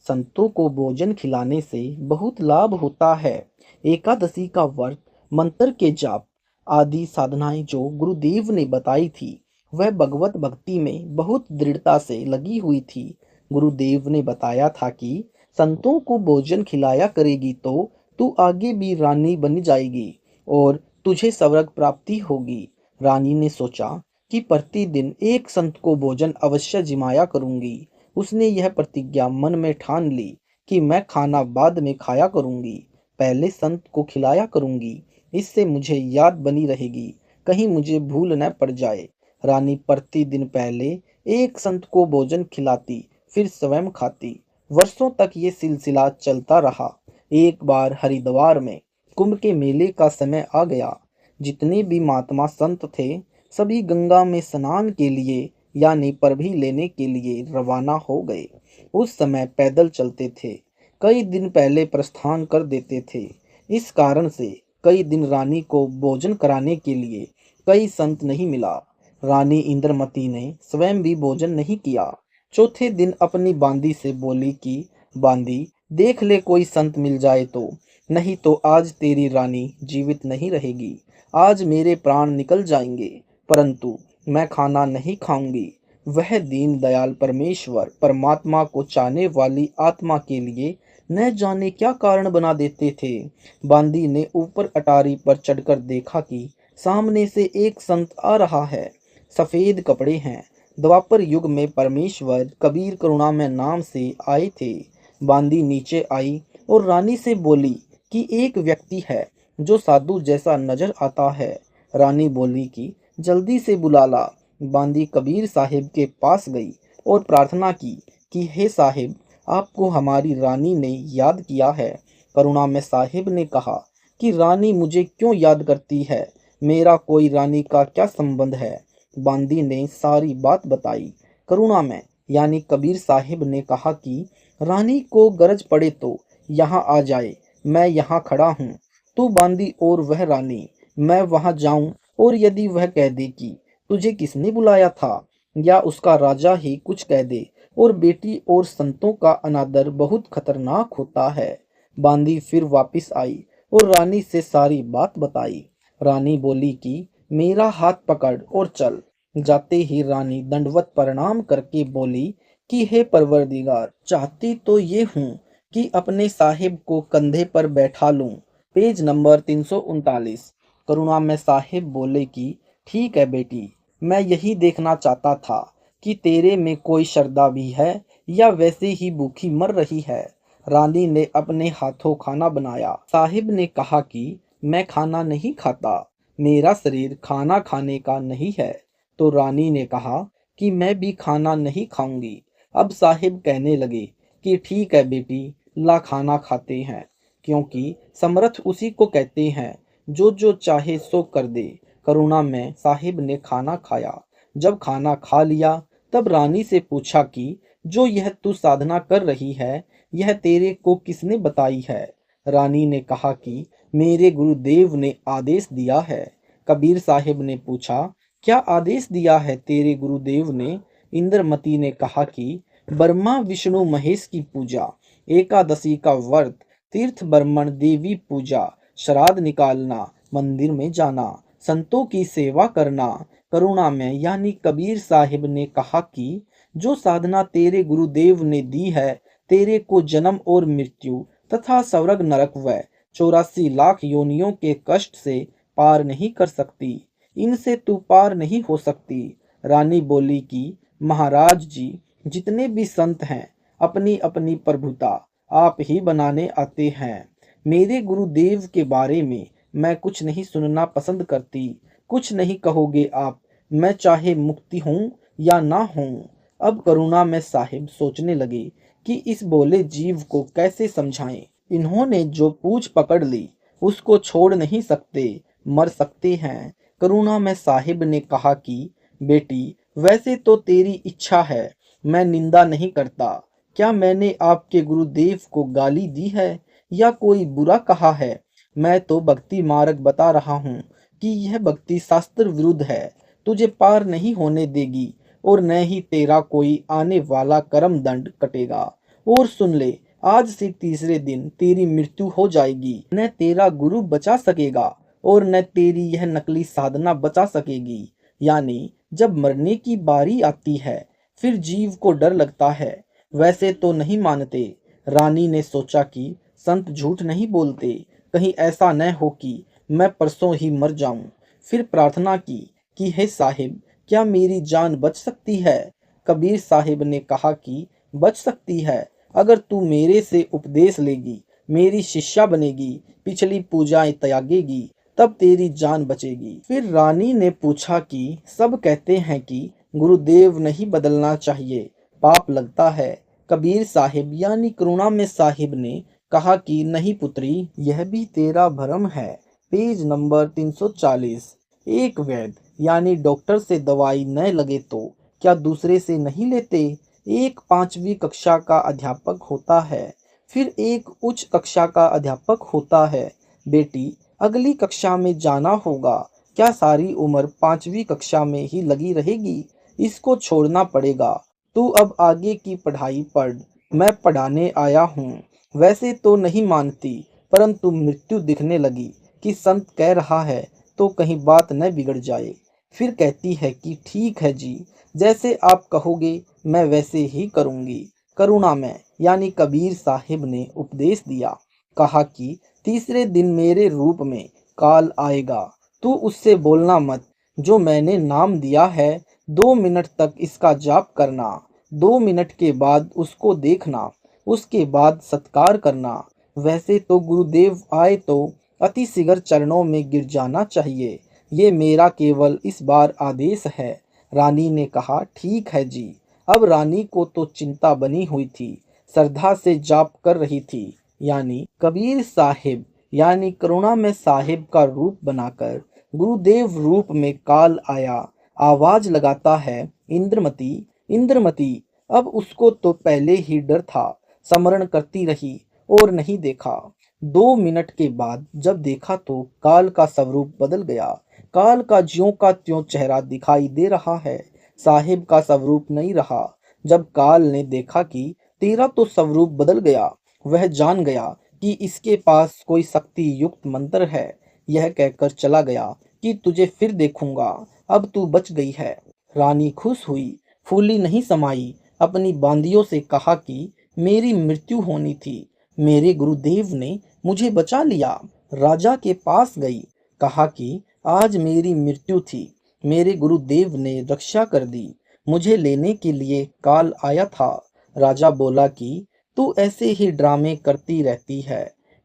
संतों को भोजन खिलाने से बहुत लाभ होता है। एकादशी का व्रत, मंत्र के जाप आदि साधनाएं जो गुरुदेव ने बताई थी, वह भगवत भक्ति में बहुत दृढ़ता से लगी हुई थी। गुरुदेव ने बताया था कि संतों को भोजन खिलाया करेगी तो तू आगे भी रानी बन जाएगी और तुझे स्वर्ग प्राप्ति होगी। रानी ने सोचा कि प्रतिदिन एक संत को भोजन अवश्य जिमाया करूंगी। उसने यह प्रतिज्ञा मन में ठान ली कि मैं खाना बाद में खाया करूंगी, पहले संत को खिलाया करूंगी। इससे मुझे याद बनी रहेगी, कहीं मुझे भूल न पड़ जाए। रानी प्रतिदिन पहले एक संत को भोजन खिलाती, फिर स्वयं खाती। वर्षों तक ये सिलसिला चलता रहा। एक बार हरिद्वार में कुंभ के मेले का समय आ गया। जितने भी महात्मा संत थे, सभी गंगा में स्नान के लिए यानी परभी लेने के लिए रवाना हो गए। उस समय पैदल चलते थे, कई दिन पहले प्रस्थान कर देते थे। इस कारण से कई दिन रानी को भोजन कराने के लिए कई संत नहीं मिला। रानी इंद्रमती ने स्वयं भी भोजन नहीं किया। चौथे दिन अपनी बांदी से बोली कि बांदी, देख ले कोई संत मिल जाए तो, नहीं तो आज तेरी रानी जीवित नहीं रहेगी। आज मेरे प्राण निकल जाएंगे, परंतु मैं खाना नहीं खाऊंगी। वह दीन दयाल परमेश्वर परमात्मा को चाहने वाली आत्मा के लिए न जाने क्या कारण बना देते थे। बांदी ने ऊपर अटारी पर चढ़कर देखा कि सामने से एक संत आ रहा है। सफेद कपड़े हैं। द्वापर युग में परमेश्वर कबीर करुणामय नाम से आए थे। बांदी नीचे आई और रानी से बोली कि एक व्यक्ति है जो साधु जैसा नजर आता है। रानी बोली कि जल्दी से बुला ला। बांदी कबीर साहिब के पास गई और प्रार्थना की कि हे साहिब, आपको हमारी रानी ने याद किया है। करुणामय साहिब ने कहा कि रानी मुझे क्यों याद करती है, मेरा कोई रानी का क्या संबंध है। बांदी ने सारी बात बताई। करुणामय यानी कबीर साहिब ने कहा कि रानी को गरज पड़े तो यहाँ आ जाए, मैं यहाँ खड़ा हूँ। तू बांदी और वह रानी, मैं वहाँ जाऊं और यदि वह कह दे कि तुझे किसने बुलाया था, या उसका राजा ही कुछ कह दे, और बेटी और संतों का अनादर बहुत खतरनाक होता है। बांदी फिर वापस आई और रानी से सारी बात बताई। रानी बोली कि मेरा हाथ पकड़ और चल। जाते ही रानी दंडवत प्रणाम करके बोली कि हे परवरदिगार, चाहती तो ये हूँ कि अपने साहिब को कंधे पर बैठा लूं। Page number 339। करुणामय साहिब बोले कि ठीक है बेटी, मैं यही देखना चाहता था कि तेरे में कोई श्रद्धा भी है या वैसे ही भूखी मर रही है। रानी ने अपने हाथों खाना बनाया। साहिब ने कहा कि मैं खाना नहीं खाता, मेरा शरीर खाना खाने का नहीं है। तो रानी ने कहा कि मैं भी खाना नहीं खाऊंगी। अब साहिब कहने लगे कि ठीक है बेटी, ला खाना खाते हैं, क्योंकि समर्थ उसी को कहते हैं जो जो चाहे सो कर दे। करुणा में साहिब ने खाना खाया। जब खाना खा लिया तब रानी से पूछा कि जो यह तू साधना कर रही है, यह तेरे को किसने बताई है। रानी ने कहा कि मेरे गुरुदेव ने आदेश दिया है। कबीर साहिब ने पूछा, क्या आदेश दिया है तेरे गुरुदेव ने। इंद्रमती ने कहा कि ब्रह्मा विष्णु महेश की पूजा, एकादशी का व्रत, तीर्थ भ्रमण, देवी पूजा, श्राद्ध निकालना, मंदिर में जाना, संतों की सेवा करना। करुणा में यानी कबीर साहिब ने कहा कि जो साधना तेरे गुरुदेव ने दी है, तेरे को जन्म और मृत्यु तथा स्वर्ग नरक व 84 लाख योनियों के कष्ट से पार नहीं कर सकती। इनसे तू पार नहीं हो सकती। रानी बोली कि महाराज जी, जितने भी संत हैं, अपनी अपनी प्रभुता आप ही बनाने आते हैं। मेरे गुरुदेव के बारे में मैं कुछ नहीं सुनना पसंद करती। कुछ नहीं कहोगे आप, मैं चाहे मुक्ति हूँ या ना हूँ। अब करुणा में साहिब सोचने लगे कि इस बोले जीव को कैसे समझाएं। इन्होंने जो पूछ पकड़ ली उसको छोड़ नहीं सकते, मर सकते हैं। करुणा में साहिब ने कहा कि बेटी, वैसे तो तेरी इच्छा है, मैं निंदा नहीं करता। क्या मैंने आपके गुरुदेव को गाली दी है या कोई बुरा कहा है? मैं तो भक्ति मार्ग बता रहा हूँ कि यह भक्ति शास्त्र विरुद्ध है, तुझे पार नहीं होने देगी और न ही तेरा कोई आने वाला कर्म दंड कटेगा। और सुन ले, आज से तीसरे दिन तेरी मृत्यु हो जाएगी। न तेरा गुरु बचा सकेगा और न तेरी यह नकली साधना बचा सकेगी। यानी जब मरने की बारी आती है फिर जीव को डर लगता है। वैसे तो नहीं मानते। रानी ने सोचा कि संत झूठ नहीं बोलते, कहीं ऐसा न हो कि मैं परसों ही मर जाऊं। फिर प्रार्थना की कि हे साहिब, क्या मेरी जान बच सकती है? कबीर साहिब ने कहा कि बच सकती है, अगर तू मेरे से उपदेश लेगी, मेरी शिष्या बनेगी, पिछली पूजाएं त्यागेगी, तब तेरी जान बचेगी। फिर रानी ने पूछा कि सब कहते हैं कि गुरुदेव नहीं बदलना चाहिए, पाप लगता है। कबीर साहिब यानी करुणा में साहिब ने कहा कि नहीं पुत्री, यह भी तेरा भ्रम है। Page number 340। एक वैद्य यानी डॉक्टर से दवाई न लगे तो क्या दूसरे से नहीं लेते? एक 5वीं कक्षा का अध्यापक होता है, फिर एक उच्च कक्षा का अध्यापक होता है। बेटी, अगली कक्षा में जाना होगा। क्या सारी उम्र 5वीं कक्षा में ही लगी रहेगी? इसको छोड़ना पड़ेगा। तू अब आगे की पढ़ाई पढ़, मैं पढ़ाने आया हूँ। वैसे तो नहीं मानती, परंतु मृत्यु दिखने लगी कि संत कह रहा है तो कहीं बात न बिगड़ जाए। फिर कहती है कि ठीक है जी, जैसे आप कहोगे मैं वैसे ही करूँगी। करुणा में यानी कबीर साहिब ने उपदेश दिया। कहा कि तीसरे दिन मेरे रूप में काल आएगा, तू उससे बोलना मत। जो मैंने नाम दिया है, 2 मिनट तक इसका जाप करना। 2 मिनट के बाद उसको देखना, उसके बाद सत्कार करना। वैसे तो गुरुदेव आए तो अति शीघ्र चरणों में गिर जाना चाहिए। ये मेरा केवल इस बार आदेश है। रानी ने कहा ठीक है जी। अब रानी को तो चिंता बनी हुई थी, श्रद्धा से जाप कर रही थी। यानी कबीर साहिब यानी करुणा में साहिब का रूप बनाकर गुरुदेव रूप में काल आया। आवाज लगाता है इंद्रमती, इंद्रमती। अब उसको तो पहले ही डर था, स्मरण करती रही और नहीं देखा। 2 मिनट के बाद जब देखा तो काल का स्वरूप बदल गया। काल का ज्यों का त्यों चेहरा दिखाई दे रहा है, साहिब का स्वरूप नहीं रहा। जब काल ने देखा कि तेरा तो स्वरूप बदल गया, वह जान गया कि इसके पास कोई शक्ति युक्त मंत्र है। यह कहकर चला गया कि तुझे फिर देखूंगा, अब तू बच गई है। रानी खुश हुई, फूली नहीं समाई। अपनी बांदियों से कहा कि मेरी मृत्यु होनी थी, मेरे गुरुदेव ने मुझे बचा लिया। राजा के पास गई, कहा कि आज मेरी मृत्यु थी, मेरे गुरुदेव ने रक्षा कर दी, मुझे लेने के लिए काल आया था। राजा बोला कि तू ऐसे ही ड्रामे करती रहती है,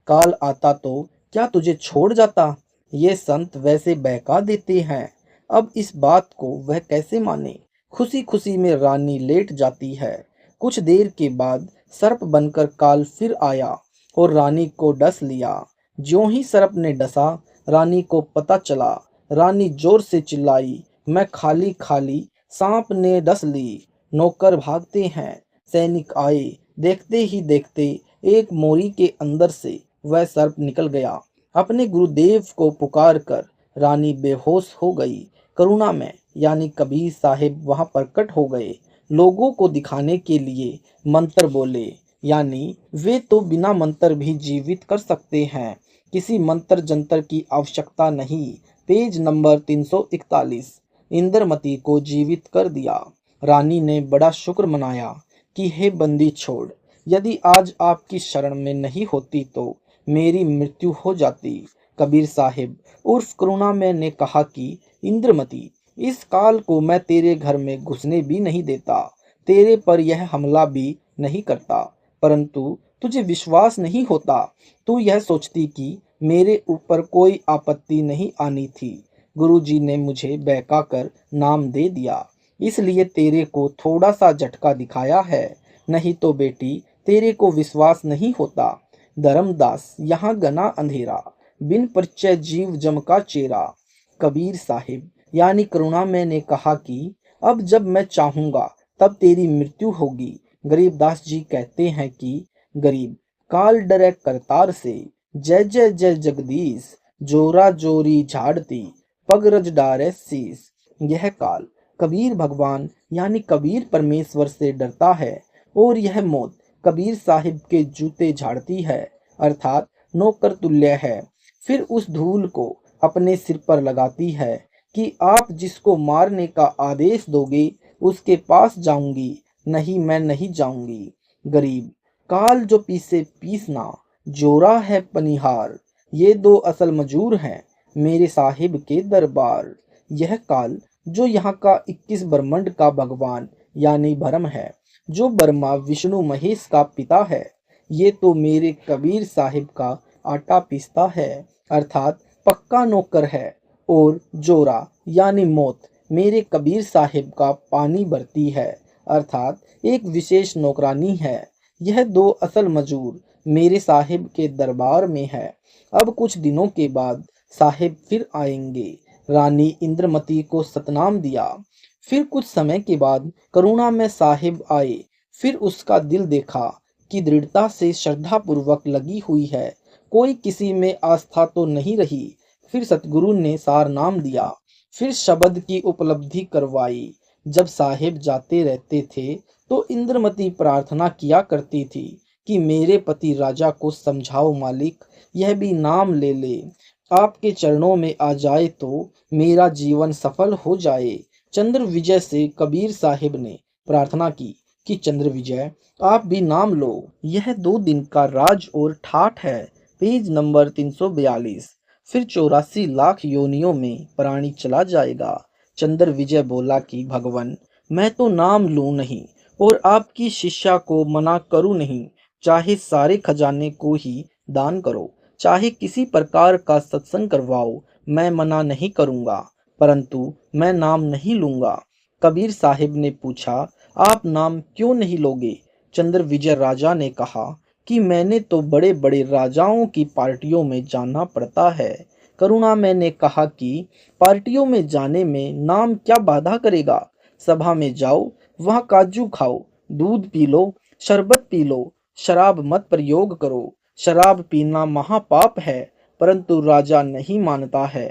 काल आता तो क्या तुझे छोड़ जाता? ये संत वैसे बहका देते हैं। अब इस बात को वह कैसे माने? खुशी खुशी में रानी लेट जाती है। कुछ देर के बाद सर्प बनकर काल फिर आया और रानी को डस लिया। ज्यों ही सर्प ने डसा, रानी को पता चला। रानी जोर से चिल्लाई, मैं खाली खाली, सांप ने डस ली। नौकर भागते हैं, सैनिक आए, देखते ही देखते एक मोरी के अंदर से वह सर्प निकल गया। अपने गुरुदेव को पुकार कर रानी बेहोश हो गई। करुणा में यानी कबीर साहिब वहां प्रकट हो गए। लोगों को दिखाने के लिए मंत्र बोले, यानी वे तो बिना मंत्र भी जीवित कर सकते हैं, किसी मंत्र जंतर की आवश्यकता नहीं। Page number 341। इंद्रमती को जीवित कर दिया। रानी ने बड़ा शुक्र मनाया कि हे बंदी छोड़, यदि आज आपकी शरण में नहीं होती तो मेरी मृत्यु हो जाती। कबीर साहिब उर्फ करुणामय ने कहा कि इंद्रमती, इस काल को मैं तेरे घर में घुसने भी नहीं देता, तेरे पर यह हमला भी नहीं करता, परंतु तुझे विश्वास नहीं होता। तू यह सोचती कि मेरे ऊपर कोई आपत्ति नहीं आनी थी। गुरुजी ने मुझे बहकाकर नाम दे दिया, इसलिए तेरे को थोड़ा सा झटका दिखाया है, नहीं तो बेटी तेरे को विश्वास नहीं होता। धर्मदास यहाँ घना अंधेरा, बिन परिचय जीव जम का चेहरा। कबीर साहिब यानी करुणामय ने कहा कि अब जब मैं चाहूंगा तब तेरी मृत्यु होगी। गरीबदास जी कहते हैं कि गरीब काल डरे करतार से, जय जय जय जगदीश, जोरा जोरी झाड़ती पगरज डारे शीस। यह काल कबीर भगवान यानी कबीर परमेश्वर से डरता है और यह मौत कबीर साहिब के जूते झाड़ती है, अर्थात नौकर तुल्य है। फिर उस धूल को अपने सिर पर लगाती है कि आप जिसको मारने का आदेश दोगे उसके पास जाऊंगी, नहीं मैं नहीं जाऊंगी। गरीब काल जो पीसे पीसना, जोरा है पनिहार, ये दो असल मजूर हैं मेरे साहिब के दरबार। यह काल जो यहाँ का 21 ब्रह्मांड का भगवान यानी भरम है, जो ब्रह्मा विष्णु महेश का पिता है, ये तो मेरे कबीर साहिब का आटा पीसता है, अर्थात पक्का नौकर है। और जोरा यानी मौत मेरे कबीर साहिब का पानी भरती है, अर्थात एक विशेष नौकरानी है। यह दो असल मजूर मेरे साहिब के दरबार में है। अब कुछ दिनों के बाद साहिब फिर आएंगे। रानी इंद्रमती को सतनाम दिया। फिर कुछ समय के बाद करुणा में साहिब आए। फिर उसका दिल देखा कि दृढ़ता से श्रद्धा पूर्वक लगी हुई है, कोई किसी में आस्था तो नहीं रही। फिर सतगुरु ने सार नाम दिया, फिर शब्द की उपलब्धि करवाई। जब साहिब जाते रहते थे तो इंद्रमती प्रार्थना किया करती थी कि मेरे पति राजा को समझाओ मालिक, यह भी नाम ले ले, आपके चरणों में आ जाए तो मेरा जीवन सफल हो जाए। चंद्र विजय से कबीर साहिब ने प्रार्थना की कि चंद्र विजय आप भी नाम लो। यह 2 दिन का राज और ठाठ है। Page number 342। फिर 84 लाख योनियों में प्राणी चला जाएगा। चंद्र विजय बोला कि भगवान, मैं तो नाम लूं नहीं और आपकी शिष्या को मना करूं नहीं, चाहे सारे खजाने को ही दान करो, चाहे किसी प्रकार का सत्संग करवाओ, मैं मना नहीं करूंगा, परंतु मैं नाम नहीं लूंगा। कबीर साहिब ने पूछा, आप नाम क्यों नहीं लोगे? चंद्र विजय राजा ने कहा कि मैंने तो बड़े बड़े राजाओं की पार्टियों में जाना पड़ता है। करुणामय ने कहा कि पार्टियों में जाने में नाम क्या बाधा करेगा? सभा में जाओ, वहां काजू खाओ, दूध पी लो, शरबत पी लो, शराब मत प्रयोग करो। शराब पीना महापाप है, परंतु राजा नहीं मानता है।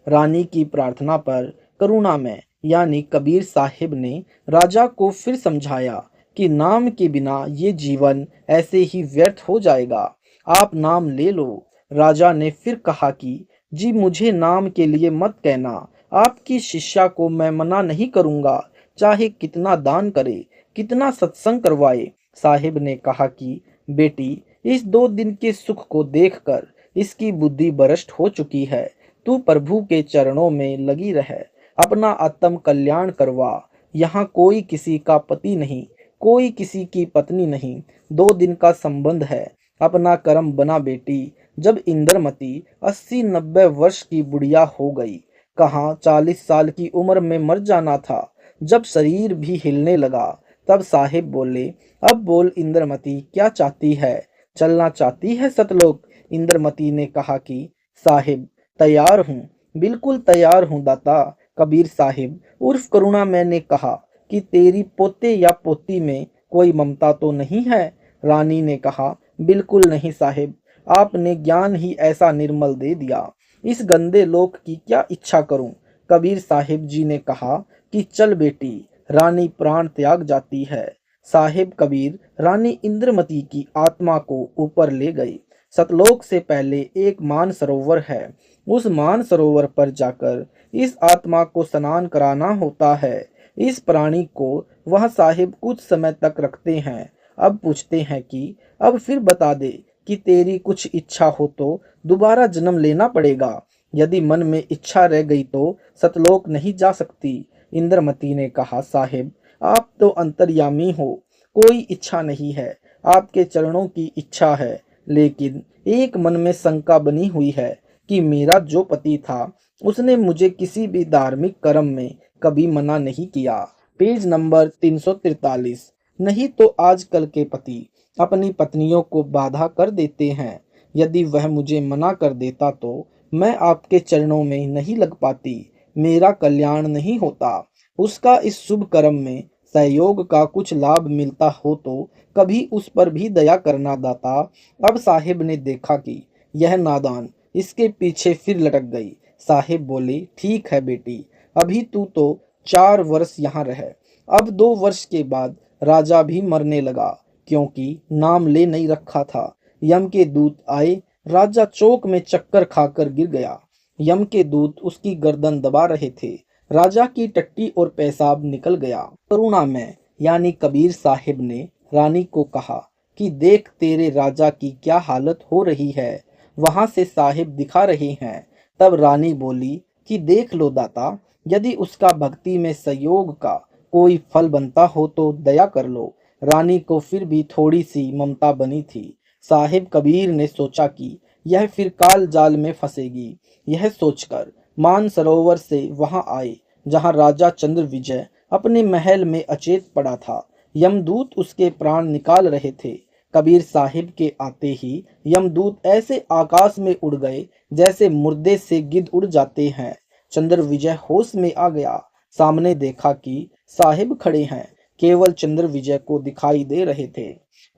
रानी की प्रार्थना पर करुणामय यानी कबीर साहिब ने राजा को फिर समझाया कि नाम के बिना ये जीवन ऐसे ही व्यर्थ हो जाएगा, आप नाम ले लो। राजा ने फिर कहा कि जी मुझे नाम के लिए मत कहना, आपकी शिष्या को मैं मना नहीं करूंगा, चाहे कितना दान करे, कितना सत्संग करवाए। साहिब ने कहा कि बेटी, इस 2 दिन के सुख को देखकर इसकी बुद्धि भ्रष्ट हो चुकी है। तू प्रभु के चरणों में लगी रह, अपना आत्म कल्याण करवा। यहाँ कोई किसी का पति नहीं, कोई किसी की पत्नी नहीं, 2 दिन का संबंध है, अपना कर्म बना बेटी। जब इंद्रमती 80-90 वर्ष की बुढ़िया हो गई, कहाँ 40 साल की उम्र में मर जाना था। जब शरीर भी हिलने लगा तब साहिब बोले, अब बोल इंद्रमती, क्या चाहती है? चलना चाहती है सतलोक? इंद्रमती ने कहा कि साहिब तैयार हूँ, बिल्कुल तैयार हूँ दाता। कबीर साहिब उर्फ करुणामय ने कहा कि तेरी पोते या पोती में कोई ममता तो नहीं है? रानी ने कहा, बिल्कुल नहीं साहिब, आपने ज्ञान ही ऐसा निर्मल दे दिया, इस गंदे लोक की क्या इच्छा करूं? कबीर साहिब जी ने कहा कि चल बेटी, रानी प्राण त्याग जाती है। साहिब कबीर रानी इंद्रमती की आत्मा को ऊपर ले गए। सतलोक से पहले एक मानसरोवर है। उस मानसरोवर पर जाकर इस आत्मा को स्नान कराना होता है। इस प्राणी को वह साहिब कुछ समय तक रखते हैं। अब पूछते हैं कि अब फिर बता दे कि तेरी कुछ इच्छा हो तो दोबारा जन्म लेना पड़ेगा। यदि मन में इच्छा रह गई तो सतलोक नहीं जा सकती। इंद्रमती ने कहा, साहिब आप तो अंतर्यामी हो, कोई इच्छा नहीं है, आपके चरणों की इच्छा है। लेकिन एक मन में शंका बनी हुई है कि मेरा जो पति था उसने मुझे किसी भी धार्मिक कर्म में कभी मना नहीं किया। Page number 343। नहीं तो आजकल के पति अपनी पत्नियों को बाधा कर देते हैं। यदि वह मुझे मना कर देता तो मैं आपके चरणों में नहीं लग पाती, मेरा कल्याण नहीं होता। उसका इस शुभ कर्म में सहयोग का कुछ लाभ मिलता हो तो कभी उस पर भी दया करना दाता। अब साहिब ने देखा कि यह नादान इसके पीछे फिर लटक गई। साहिब बोले, ठीक है बेटी, अभी तू तो 4 वर्ष यहाँ रह। अब 2 वर्ष के बाद राजा भी मरने लगा, क्योंकि नाम ले नहीं रखा था। यम के दूत आए, राजा चौक में चक्कर खाकर गिर गया। यम के दूत उसकी गर्दन दबा रहे थे। राजा की टट्टी और पेशाब निकल गया। करुणा में यानी कबीर साहिब ने रानी को कहा कि देख तेरे राजा की क्या हालत हो रही है। वहां से साहिब दिखा रहे हैं। तब रानी बोली कि देख लो दाता, यदि उसका भक्ति में सहयोग का कोई फल बनता हो तो दया कर लो। रानी को फिर भी थोड़ी सी ममता बनी थी। साहिब कबीर ने सोचा कि यह फिर काल जाल में फंसेगी। यह सोचकर मानसरोवर से वहां आए जहां राजा चंद्र विजय अपने महल में अचेत पड़ा था। यमदूत उसके प्राण निकाल रहे थे। कबीर साहिब के आते ही यमदूत ऐसे आकाश में उड़ गए जैसे मुर्दे से गिद्ध उड़ जाते हैं। चंद्र विजय होश में आ गया। सामने देखा कि साहिब खड़े हैं। केवल चंद्र विजय को दिखाई दे रहे थे,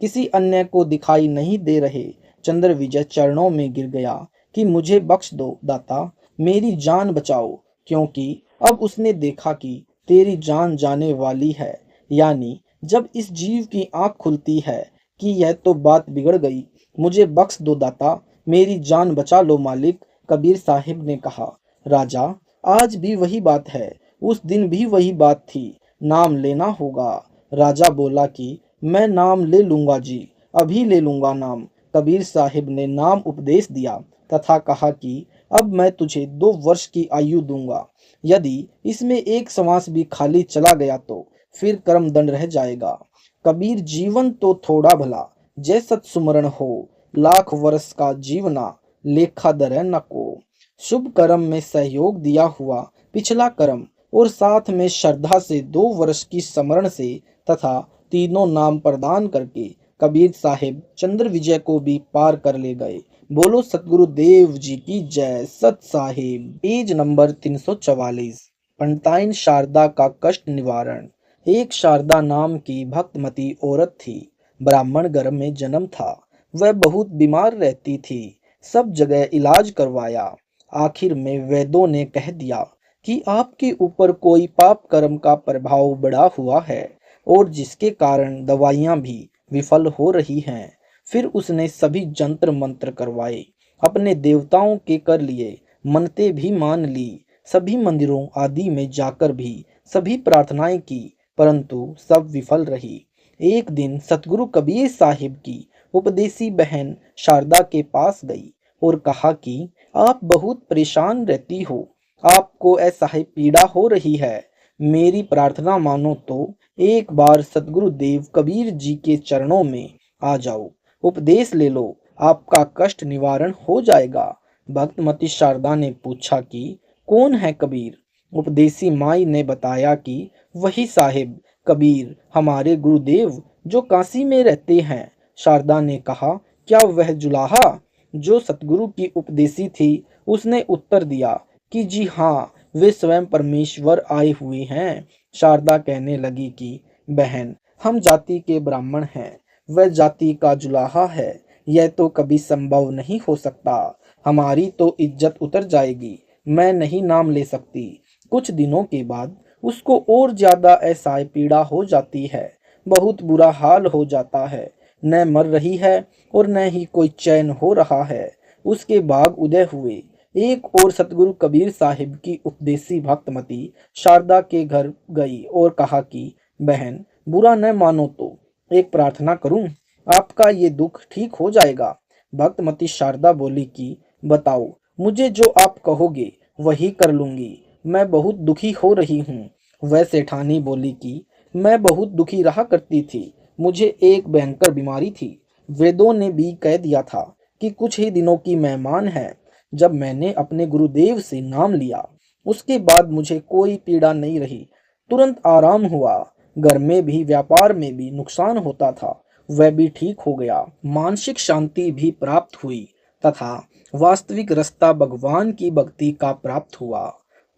किसी अन्य को दिखाई नहीं दे रहे। चंद्र विजय चरणों में गिर गया कि मुझे बख्श दो दाता, मेरी जान बचाओ, क्योंकि अब उसने देखा कि तेरी जान जाने वाली है। यानी जब इस जीव की आंख खुलती है कि यह तो बात बिगड़ गई, मुझे बख्श दो दाता, मेरी जान बचा लो मालिक। कबीर साहिब ने कहा, राजा आज भी वही बात है, उस दिन भी वही बात थी, नाम लेना होगा। राजा बोला कि मैं नाम ले लूंगा जी, अभी ले लूंगा नाम। कबीर साहिब ने नाम उपदेश दिया तथा कहा कि अब मैं तुझे 2 वर्ष की आयु दूंगा। यदि इसमें एक श्वास भी खाली चला गया तो फिर कर्म दंड रह जाएगा। कबीर जीवन तो थोड़ा भला, जैसत सुमरण हो, लाख वर्ष का जीवना लेखा दर न को। शुभ कर्म में सहयोग दिया हुआ पिछला कर्म और साथ में श्रद्धा से 2 वर्ष की स्मरण से तथा तीनों नाम प्रदान करके कबीर साहिब चंद्र विजय को भी पार कर ले गए। बोलो सतगुरु देव जी की जय। सत साहिब। Page number 344। पंडिताइन शारदा का कष्ट निवारण। एक शारदा नाम की भक्तमती औरत थी। ब्राह्मण घर में जन्म था। वह बहुत बीमार रहती थी। सब जगह इलाज करवाया। आखिर में वैद्यों ने कह दिया कि आपके ऊपर कोई पाप कर्म का प्रभाव बड़ा हुआ है और जिसके कारण दवाइयां भी विफल हो रही हैं। फिर उसने सभी जंत्र मंत्र करवाए, अपने देवताओं के कर लिए, मन्नतें भी मान ली, सभी मंदिरों आदि में जाकर भी सभी प्रार्थनाएं की, परंतु सब विफल रही। एक दिन सतगुरु कबीर साहिब की उपदेशी बहन शारदा के पास गई और कहा कि आप बहुत परेशान रहती हो, आपको असह्य पीड़ा हो रही है। मेरी प्रार्थना मानो तो एक बार सतगुरु देव कबीर जी के चरणों में आ जाओ, उपदेश ले लो, आपका कष्ट निवारण हो जाएगा। भक्तमती शारदा ने पूछा कि कौन है कबीर? उपदेशी माई ने बताया कि वही साहिब कबीर, हमारे गुरुदेव जो काशी में रहते हैं। शारदा ने कहा, क्या वह जुलाहा जो सतगुरु की उपदेशी थी? उसने उत्तर दिया कि जी हाँ, वे स्वयं परमेश्वर आए हुए हैं। शारदा कहने लगी कि बहन, हम जाति के ब्राह्मण हैं, वह जाति का जुलाहा है, यह तो कभी संभव नहीं हो सकता। हमारी तो इज्जत उतर जाएगी, मैं नहीं नाम ले सकती। कुछ दिनों के बाद उसको और ज्यादा असह्य पीड़ा हो जाती है, बहुत बुरा हाल हो जाता है। न मर रही है और न ही कोई चैन हो रहा है। उसके बाग उदय हुए। एक और सतगुरु कबीर साहिब की उपदेशी भक्तमती शारदा के घर गई और कहा कि बहन, बुरा न मानो तो एक प्रार्थना करूं, आपका ये दुख ठीक हो जाएगा। भक्तमती शारदा बोली कि बताओ, मुझे जो आप कहोगे वही कर लूंगी, मैं बहुत दुखी हो रही हूँ। वह सेठानी बोली कि मैं बहुत दुखी रहा करती थी, मुझे एक भयंकर बीमारी थी। वेदों ने भी कह दिया था कि कुछ ही दिनों की मेहमान है। जब मैंने अपने गुरुदेव से नाम लिया, उसके बाद मुझे कोई पीड़ा नहीं रही, तुरंत आराम हुआ। घर में भी व्यापार में भी नुकसान होता था, वह भी ठीक हो गया। मानसिक शांति भी प्राप्त हुई तथा वास्तविक रास्ता भगवान की भक्ति का प्राप्त हुआ।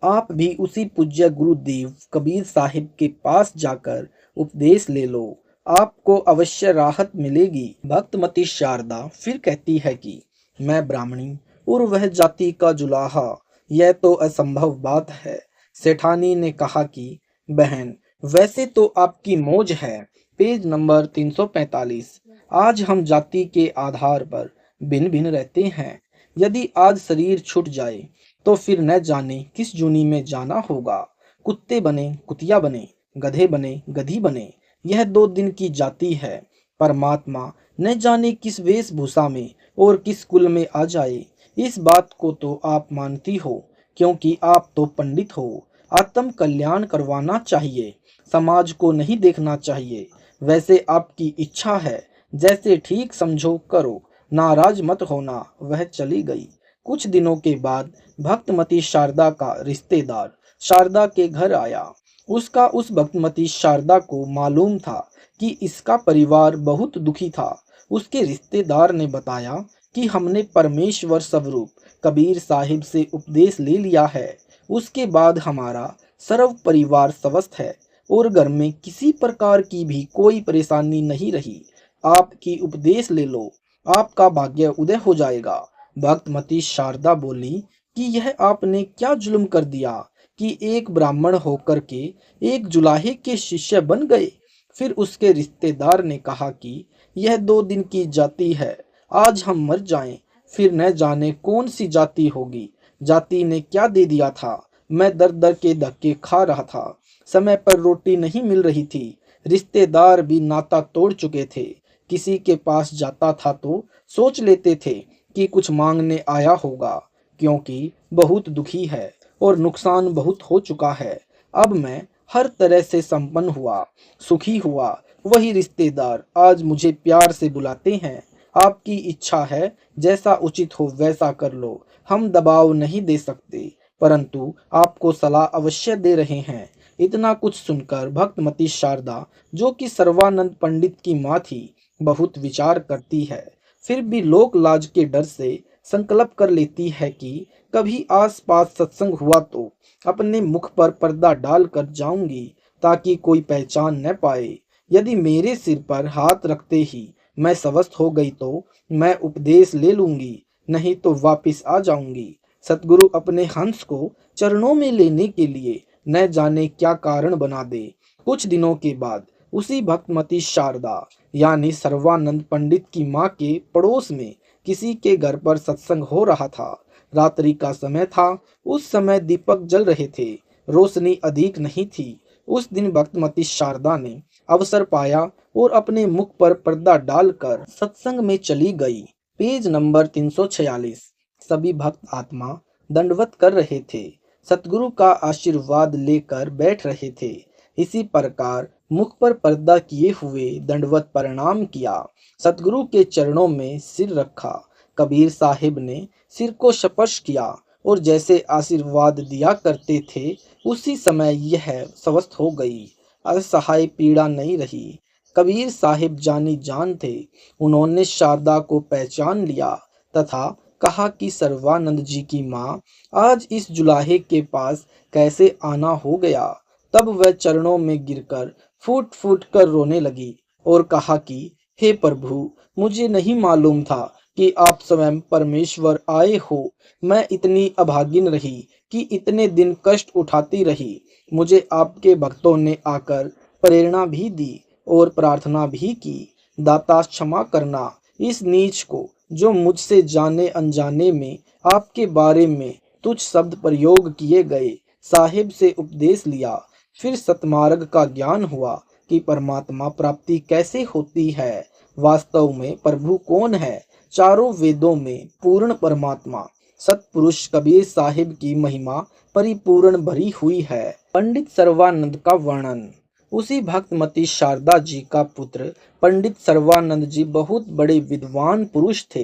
आप भी उसी पूज्य गुरुदेव कबीर साहिब के पास जाकर उपदेश ले लो, आपको अवश्य राहत मिलेगी। भक्तमती शारदा फिर कहती है कि मैं ब्राह्मणी और वह जाति का जुलाहा, यह तो असंभव बात है। सेठानी ने कहा कि बहन, वैसे तो आपकी मौज है। Page number 345। आज हम जाति के आधार पर भिन्न भिन्न रहते हैं। यदि आज शरीर छूट जाए तो फिर न जाने किस जूनी में जाना होगा। कुत्ते बने कुतिया बने, गधे बने गधी बने, यह 2 दिन की जाति है। परमात्मा न जाने किस वेशभूषा में और किस कुल में आ जाए। इस बात को तो आप मानती हो, क्योंकि आप तो पंडित हो। आत्म कल्याण करवाना चाहिए, समाज को नहीं देखना चाहिए। वैसे आपकी इच्छा है, जैसे ठीक समझो करो, नाराज मत होना। वह चली गई। कुछ दिनों के बाद भक्तमती शारदा का रिश्तेदार शारदा के घर आया। उसका उस भक्तमती शारदा को मालूम था कि इसका परिवार बहुत दुखी था। उसके रिश्तेदार ने बताया कि हमने परमेश्वर स्वरूप कबीर साहिब से उपदेश ले लिया है। उसके बाद हमारा सर्व परिवार स्वस्थ है और घर में किसी प्रकार की भी कोई परेशानी नहीं रही। आपकी उपदेश ले लो, आपका भाग्य उदय हो जाएगा। भक्तमती शारदा बोली कि यह आपने क्या जुल्म कर दिया कि एक ब्राह्मण होकर के एक जुलाहे के शिष्य बन गए। फिर उसके रिश्तेदार ने कहा कि यह 2 दिन की जाति है, आज हम मर जाएं, फिर न जाने कौन सी जाति होगी। जाति ने क्या दे दिया था, मैं दर दर के धक्के खा रहा था, समय पर रोटी नहीं मिल रही थी। रिश्तेदार भी नाता तोड़ चुके थे। किसी के पास जाता था तो सोच लेते थे कि कुछ मांगने आया होगा, क्योंकि बहुत दुखी है और नुकसान बहुत हो चुका है। अब मैं हर तरह से संपन्न हुआ, सुखी हुआ। वही रिश्तेदार आज मुझे प्यार से बुलाते हैं। आपकी इच्छा है, जैसा उचित हो वैसा कर लो, हम दबाव नहीं दे सकते, परंतु आपको सलाह अवश्य दे रहे हैं। इतना कुछ सुनकर भक्तमती शारदा, जो कि सर्वानंद पंडित की माँ थी, बहुत विचार करती है। फिर भी लोक लाज के डर से संकल्प कर लेती है कि कभी आसपास सत्संग हुआ तो अपने मुख पर पर्दा डाल कर जाऊंगी, ताकि कोई पहचान न पाए। यदि मेरे सिर पर हाथ रखते ही मैं स्वस्थ हो गई तो मैं उपदेश ले लूंगी, नहीं तो वापिस आ जाऊंगी। सतगुरु अपने हंस को चरणों में लेने के लिए न जाने क्या कारण बना दे। कुछ दिनों के बाद उसी भक्तमती शारदा यानी सर्वानंद पंडित की माँ के पड़ोस में किसी के घर पर सत्संग हो रहा था। रात्रि का समय था। उस समय दीपक जल रहे थे, रोशनी अधिक नहीं थी। उस दिन भक्तमती शारदा ने अवसर पाया और अपने मुख पर पर्दा डालकर सत्संग में चली गई। Page number 346। सभी भक्त आत्मा दंडवत कर रहे थे, सतगुरु का आशीर्वाद लेकर बैठ रहे थे। इसी प्रकार मुख पर पर्दा किए हुए दंडवत प्रणाम किया, सतगुरु के चरणों में सिर रखा। कबीर साहिब ने सिर को स्पर्श किया और जैसे आशीर्वाद दिया करते थे, उसी समय यह स्वस्थ हो गई। असहाय पीड़ा नहीं रही। कबीर साहिब जानी जान थे। उन्होंने शारदा को पहचान लिया तथा कहा कि सर्वानंद जी की माँ आज इस जुलाहे के पास कैसे आना हो गया। तब वह चरणों में गिरकर फूट फूट कर रोने लगी और कहा कि हे प्रभु, मुझे नहीं मालूम था कि आप स्वयं परमेश्वर आए हो। मैं इतनी अभागिन रही कि इतने दिन कष्ट उठाती रही। मुझे आपके भक्तों ने आकर प्रेरणा भी दी और प्रार्थना भी की। दाता क्षमा करना इस नीच को, जो मुझसे जाने अनजाने में आपके बारे में तुच्छ शब्द प्रयोग किए गए। साहिब से उपदेश लिया, फिर सतमार्ग का ज्ञान हुआ कि परमात्मा प्राप्ति कैसे होती है। वास्तव में प्रभु कौन है? चारों वेदों में पूर्ण परमात्मा सतपुरुष कबीर साहिब की महिमा परिपूर्ण भरी हुई है। पंडित सर्वानंद का वर्णन। उसी भक्तमती शारदा जी का पुत्र पंडित सर्वानंद जी बहुत बड़े विद्वान पुरुष थे।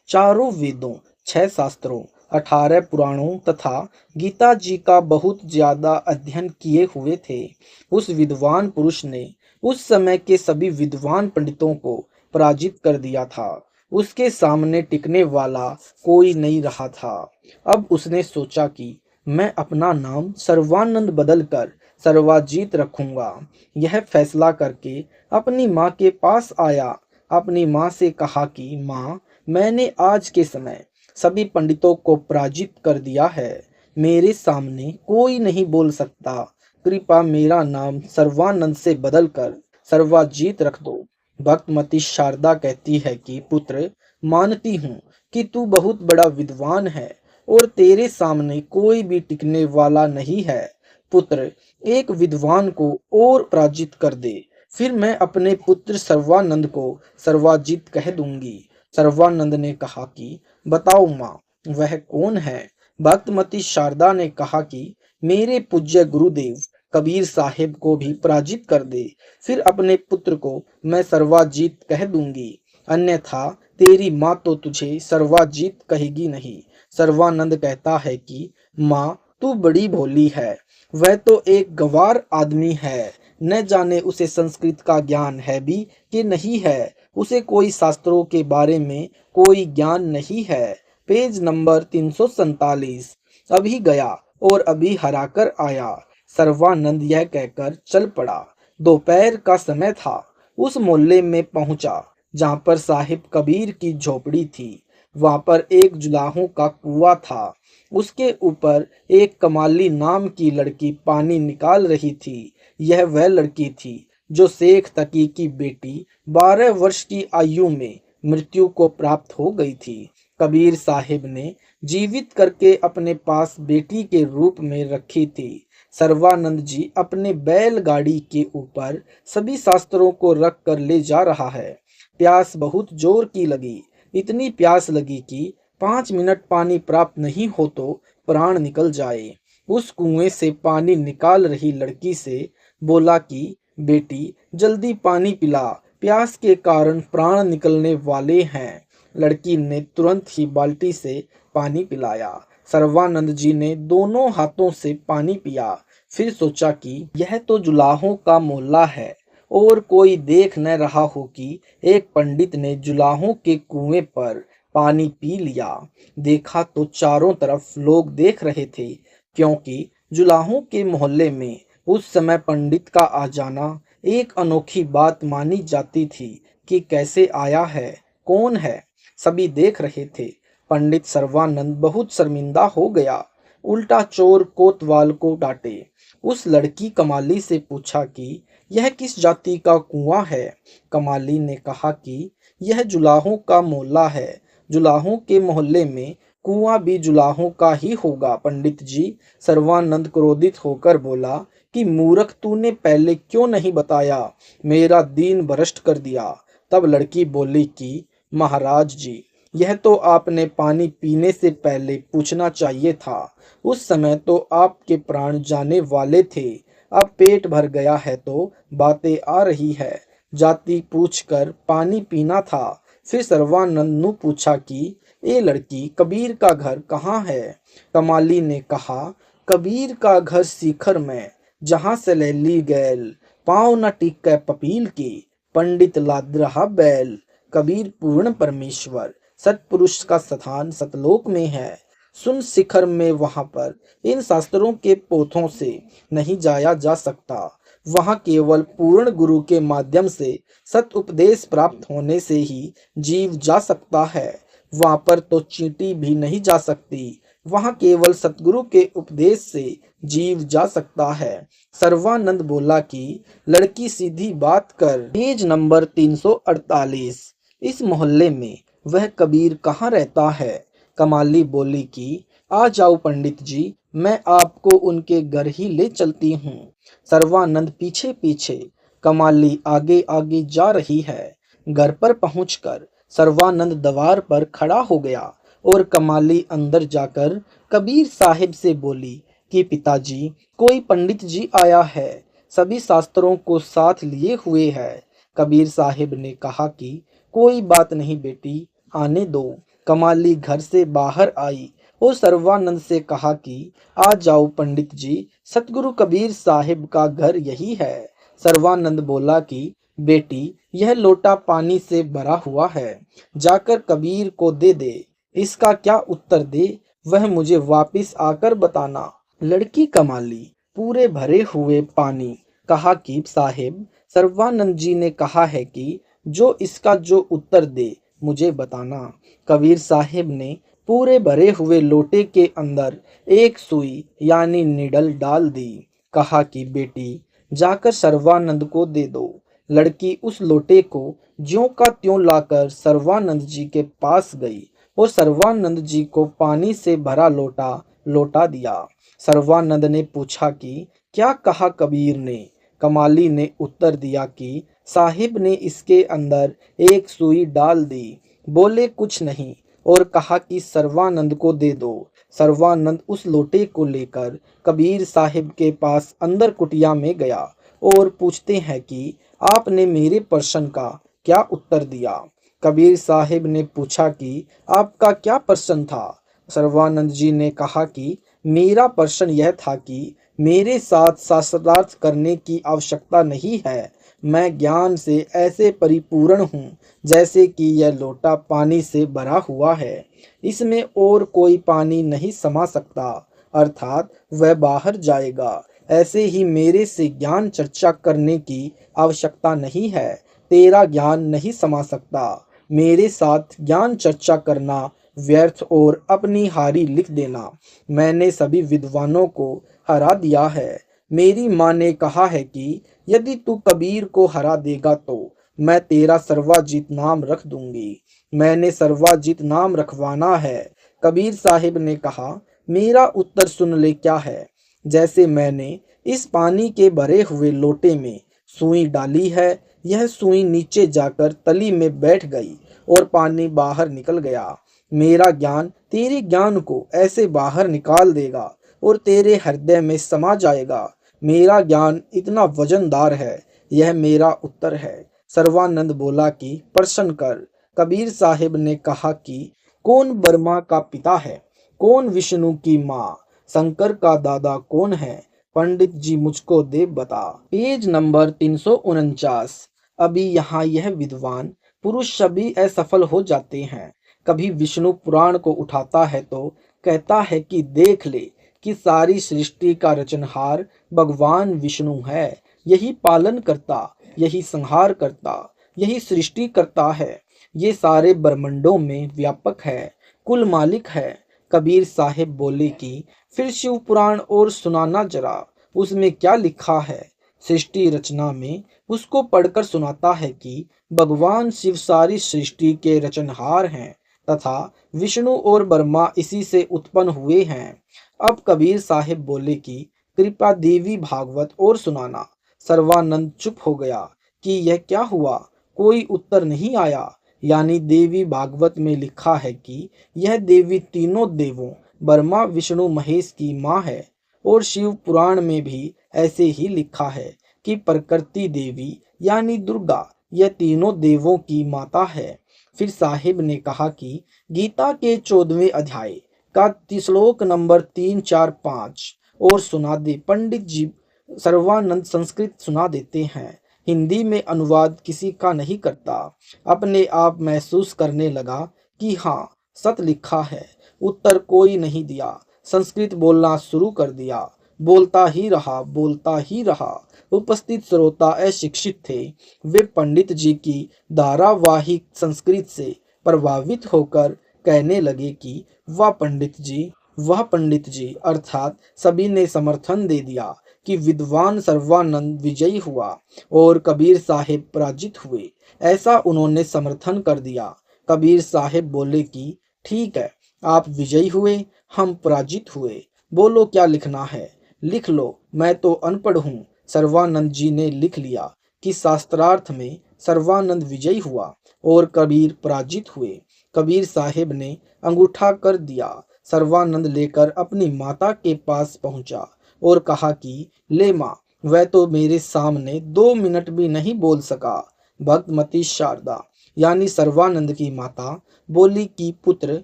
चारों वेदों, 6 शास्त्रों, 18 पुराणों तथा गीता जी का बहुत ज्यादा अध्ययन किए हुए थे। उस विद्वान पुरुष ने उस समय के सभी विद्वान पंडितों को पराजित कर दिया था। उसके सामने टिकने वाला कोई नहीं रहा था। अब उसने सोचा कि मैं अपना नाम सर्वानंद बदलकर सर्वाजीत रखूंगा। यह फैसला करके अपनी माँ के पास आया। अपनी माँ से कहा कि माँ, मैंने आज के समय सभी पंडितों को पराजित कर दिया है। मेरे सामने कोई नहीं बोल सकता। कृपा मेरा नाम सर्वानंद से बदलकर सर्वाजीत रख दो। भक्तमती शारदा कहती है कि पुत्र, मानती हूँ कि तू बहुत बड़ा विद्वान है और तेरे सामने कोई भी टिकने वाला नहीं है। पुत्र, एक विद्वान को और पराजित कर दे, फिर मैं अपने पुत्र सर्वानंद को सर्वाजीत कह दूंगी। सर्वानंद ने कहा कि बताओ माँ, वह कौन है? भक्तमती शारदा ने कहा कि मेरे पूज्य गुरुदेव कबीर साहिब को भी पराजित कर दे, फिर अपने पुत्र को मैं सर्वाजीत कह दूंगी, अन्यथा तेरी माँ तो तुझे सर्वाजीत कहेगी नहीं। सर्वानंद कहता है कि माँ, तू बड़ी भोली है। वह तो एक गंवार आदमी है, न जाने उसे संस्कृत का ज्ञान है भी कि नहीं है। उसे कोई शास्त्रों के बारे में कोई ज्ञान नहीं है। Page number 347। अभी गया और अभी हराकर आया। सर्वानंद यह कहकर चल पड़ा। दोपहर का समय था। उस मोहल्ले में पहुंचा जहां पर साहिब कबीर की झोपड़ी थी। वहां पर एक जुलाहों का कुआं था। उसके ऊपर एक कमाली नाम की लड़की पानी निकाल रही थी। यह वह लड़की थी जो शेख तकी की बेटी 12 वर्ष की आयु में मृत्यु को प्राप्त हो गई थी। कबीर साहिब ने जीवित करके अपने पास बेटी के रूप में रखी थी। सर्वानंद जी अपने बैलगाड़ी के ऊपर सभी शास्त्रों को रख कर ले जा रहा है। प्यास बहुत जोर की लगी। इतनी प्यास लगी कि 5 मिनट पानी प्राप्त नहीं हो तो प्राण निकल जाए। उस कुएं से पानी निकाल रही लड़की से बोला कि बेटी, जल्दी पानी पिला, प्यास के कारण प्राण निकलने वाले हैं। लड़की ने तुरंत ही बाल्टी से पानी पिलाया। सर्वानंद जी ने दोनों हाथों से पानी पिया। फिर सोचा कि यह तो जुलाहों का मोहल्ला है और कोई देख न रहा हो कि एक पंडित ने जुलाहों के कुएं पर पानी पी लिया। देखा तो चारों तरफ लोग देख रहे थे, क्योंकि जुलाहों के मोहल्ले में उस समय पंडित का आ जाना एक अनोखी बात मानी जाती थी कि कैसे आया है, कौन है। सभी देख रहे थे। पंडित सर्वानंद बहुत शर्मिंदा हो गया। उल्टा चोर कोतवाल को डांटे। उस लड़की कमाली से पूछा कि यह किस जाति का कुआं है। कमाली ने कहा कि यह जुलाहों का मोहल्ला है। जुलाहों के मोहल्ले में कुआं भी जुलाहों का ही होगा पंडित जी। सर्वानंद क्रोधित होकर बोला कि मूर्ख, तूने पहले क्यों नहीं बताया, मेरा दीन भ्रष्ट कर दिया। तब लड़की बोली कि महाराज जी, यह तो आपने पानी पीने से पहले पूछना चाहिए था। उस समय तो आपके प्राण जाने वाले थे। अब पेट भर गया है तो बातें आ रही है। जाति पूछकर पानी पीना था। फिर सर्वानंद ने पूछा कि ए लड़की, कबीर का घर कहाँ है। कमाली ने कहा, कबीर का घर शिखर में, जहाँ से ले ली गैल, पाँव न टिक पपील की, पंडित लाद रहा बैल। कबीर पूर्ण परमेश्वर सतपुरुष का स्थान सतलोक में है। सुन शिखर में, वहां पर इन शास्त्रों के पोथों से नहीं जाया जा सकता। वहां केवल पूर्ण गुरु के माध्यम से सत उपदेश प्राप्त होने से ही जीव जा सकता है। वहां पर तो चींटी भी नहीं जा सकती। वहाँ केवल सतगुरु के उपदेश से जीव जा सकता है। सर्वानंद बोला कि लड़की सीधी बात कर। Page number 348। इस मोहल्ले में वह कबीर कहाँ रहता है? कमाली बोली कि आ जाओ पंडित जी, मैं आपको उनके घर ही ले चलती हूँ। सर्वानंद पीछे पीछे, कमाली आगे आगे जा रही है। घर पर पहुंचकर सर्वानंद द्वार पर खड़ा हो गया और कमाली अंदर जाकर कबीर साहिब से बोली कि पिताजी, कोई पंडित जी आया है, सभी शास्त्रों को साथ लिए हुए है। कबीर साहिब ने कहा कि कोई बात नहीं बेटी, आने दो। कमाली घर से बाहर आई और सर्वानंद से कहा कि आ जाओ पंडित जी, सतगुरु कबीर साहिब का घर यही है। सर्वानंद बोला कि बेटी, यह लोटा पानी से भरा हुआ है, जाकर कबीर को दे दे। इसका क्या उत्तर दे वह मुझे वापिस आकर बताना। लड़की कमाली पूरे भरे हुए पानी कहा कि साहिब, सर्वानंद जी ने कहा है कि जो इसका जो उत्तर दे मुझे बताना। कबीर साहिब ने पूरे भरे हुए लोटे के अंदर एक सुई यानी निडल डाल दी। कहा कि बेटी, जाकर सर्वानंद को दे दो। लड़की उस लोटे को ज्यों का त्यों लाकर सर्वानंद जी के पास गई और सर्वानंद जी को पानी से भरा लोटा लौटा दिया। सर्वानंद ने पूछा कि क्या कहा कबीर ने? कमाली ने उत्तर दिया कि साहिब ने इसके अंदर एक सुई डाल दी, बोले कुछ नहीं और कहा कि सर्वानंद को दे दो। सर्वानंद उस लोटे को लेकर कबीर साहिब के पास अंदर कुटिया में गया और पूछते हैं कि आपने मेरे प्रश्न का क्या उत्तर दिया? कबीर साहिब ने पूछा कि आपका क्या प्रश्न था? सर्वानंद जी ने कहा कि मेरा प्रश्न यह था कि मेरे साथ शास्त्रार्थ करने की आवश्यकता नहीं है। मैं ज्ञान से ऐसे परिपूर्ण हूँ जैसे कि यह लोटा पानी से भरा हुआ है, इसमें और कोई पानी नहीं समा सकता, अर्थात वह बाहर जाएगा। ऐसे ही मेरे से ज्ञान चर्चा करने की आवश्यकता नहीं है, तेरा ज्ञान नहीं समा सकता। मेरे साथ ज्ञान चर्चा करना व्यर्थ और अपनी हारी लिख देना। मैंने सभी विद्वानों को हरा दिया है। मेरी माँ ने कहा है कि यदि तू कबीर को हरा देगा तो मैं तेरा सर्वाजीत नाम रख दूंगी। मैंने सर्वाजीत नाम रखवाना है। कबीर साहिब ने कहा, मेरा उत्तर सुन ले क्या है। जैसे मैंने इस पानी के भरे हुए लोटे में सुई डाली है, यह सुई नीचे जाकर तली में बैठ गई और पानी बाहर निकल गया। मेरा ज्ञान तेरे ज्ञान को ऐसे बाहर निकाल देगा और तेरे हृदय में समा जाएगा। मेरा ज्ञान इतना वजनदार है, यह मेरा उत्तर है। सर्वानंद बोला कि प्रश्न कर। कबीर साहिब ने कहा कि कौन ब्रह्मा का पिता है? कौन विष्णु की माँ? शंकर का दादा कौन है? पंडित जी मुझको दे बता। Page number 349। अभी यहाँ यह विद्वान पुरुष सभी असफल हो जाते हैं। कभी विष्णु पुराण को उठाता है तो कहता है कि देख ले कि सारी सृष्टि का रचनहार भगवान विष्णु है। यही पालन करता, यही संहार करता, यही सृष्टि करता है। ये सारे ब्रह्मांडों में व्यापक है, कुल मालिक है। कबीर साहिब बोले कि फिर शिव पुराण और सुनाना जरा, उसमें क्या लिखा है? सृष्टि रचना में उसको पढ़कर सुनाता है कि भगवान शिव सारी सृष्टि के रचनहार हैं तथा विष्णु और ब्रह्मा इसी से उत्पन्न हुए हैं। अब कबीर साहिब बोले कि कृपा देवी भागवत और सुनाना। सर्वानंद चुप हो गया कि यह क्या हुआ, कोई उत्तर नहीं आया। यानी देवी भागवत में लिखा है कि यह देवी तीनों देवों ब्रह्मा विष्णु महेश की माँ है और शिव पुराण में भी ऐसे ही लिखा है कि प्रकृति देवी यानी दुर्गा यह तीनों देवों की माता है। फिर साहिब ने कहा कि गीता के 14वें अध्याय का श्लोक नंबर 3, 4, 5 और सुना दे। पंडित जी सर्वानंद संस्कृत सुना देते हैं, हिंदी में अनुवाद किसी का नहीं करता। अपने आप महसूस करने लगा कि हाँ सत लिखा है। उत्तर कोई नहीं दिया। संस्कृत बोलना शुरू कर दिया। बोलता ही रहा, बोलता ही रहा। उपस्थित श्रोता अशिक्षित थे। वे पंडित जी की धारावाहिक संस्कृत से प्रभावित होकर कहने लगे कि वाह पंडित जी, वह पंडित जी अर्थात सभी ने समर्थन दे दिया कि विद्वान सर्वानंद विजयी हुआ और कबीर साहिब पराजित हुए। ऐसा उन्होंने समर्थन कर दिया। कबीर साहिब बोले कि ठीक है, आप विजयी हुए, हम पराजित हुए। बोलो क्या लिखना है? लिख लो, मैं तो अनपढ़ हूँ। सर्वानंद जी ने लिख लिया कि शास्त्रार्थ में सर्वानंद विजयी हुआ और कबीर पराजित हुए। कबीर साहिब ने अंगूठा कर दिया। सर्वानंद लेकर अपनी माता के पास पहुंचा और कहा कि ले माँ, वह तो मेरे सामने 2 मिनट भी नहीं बोल सका। भक्तमती शारदा यानी सर्वानंद की माता बोली कि पुत्र,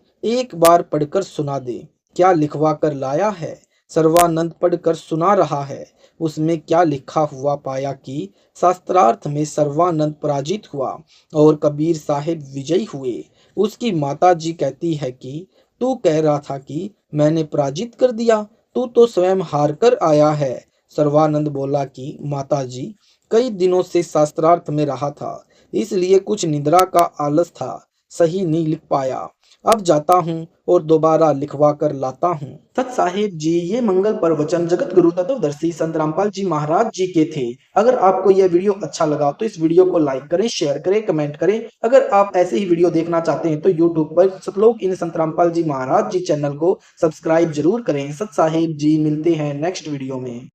एक बार पढ़कर सुना दे। क्या लिखवा कर लाया है? सर्वानंद पढ़कर सुना रहा है। उसमें क्या लिखा हुआ पाया कि शास्त्रार्थ में सर्वानंद पराजित हुआ और कबीर साहिब विजयी हुए। उसकी माता जी कहती है कि तू कह रहा था कि मैंने पराजित कर दिया, तू तो स्वयं हार कर आया है। सर्वानंद बोला कि माता जी, कई दिनों से शास्त्रार्थ में रहा था, इसलिए कुछ निद्रा का आलस था, सही नहीं लिख पाया। अब जाता हूँ और दोबारा लिखवा कर लाता हूँ। सत साहिब जी, ये मंगल प्रवचन जगत गुरु तत्वदर्शी संत रामपाल जी महाराज जी के थे। अगर आपको यह वीडियो अच्छा लगा तो इस वीडियो को लाइक करें, शेयर करें, कमेंट करें। अगर आप ऐसे ही वीडियो देखना चाहते हैं तो यूट्यूब पर सतलोक इन संत रामपाल जी महाराज जी चैनल को सब्सक्राइब जरूर करें। सत साहिब जी, मिलते हैं नेक्स्ट वीडियो में।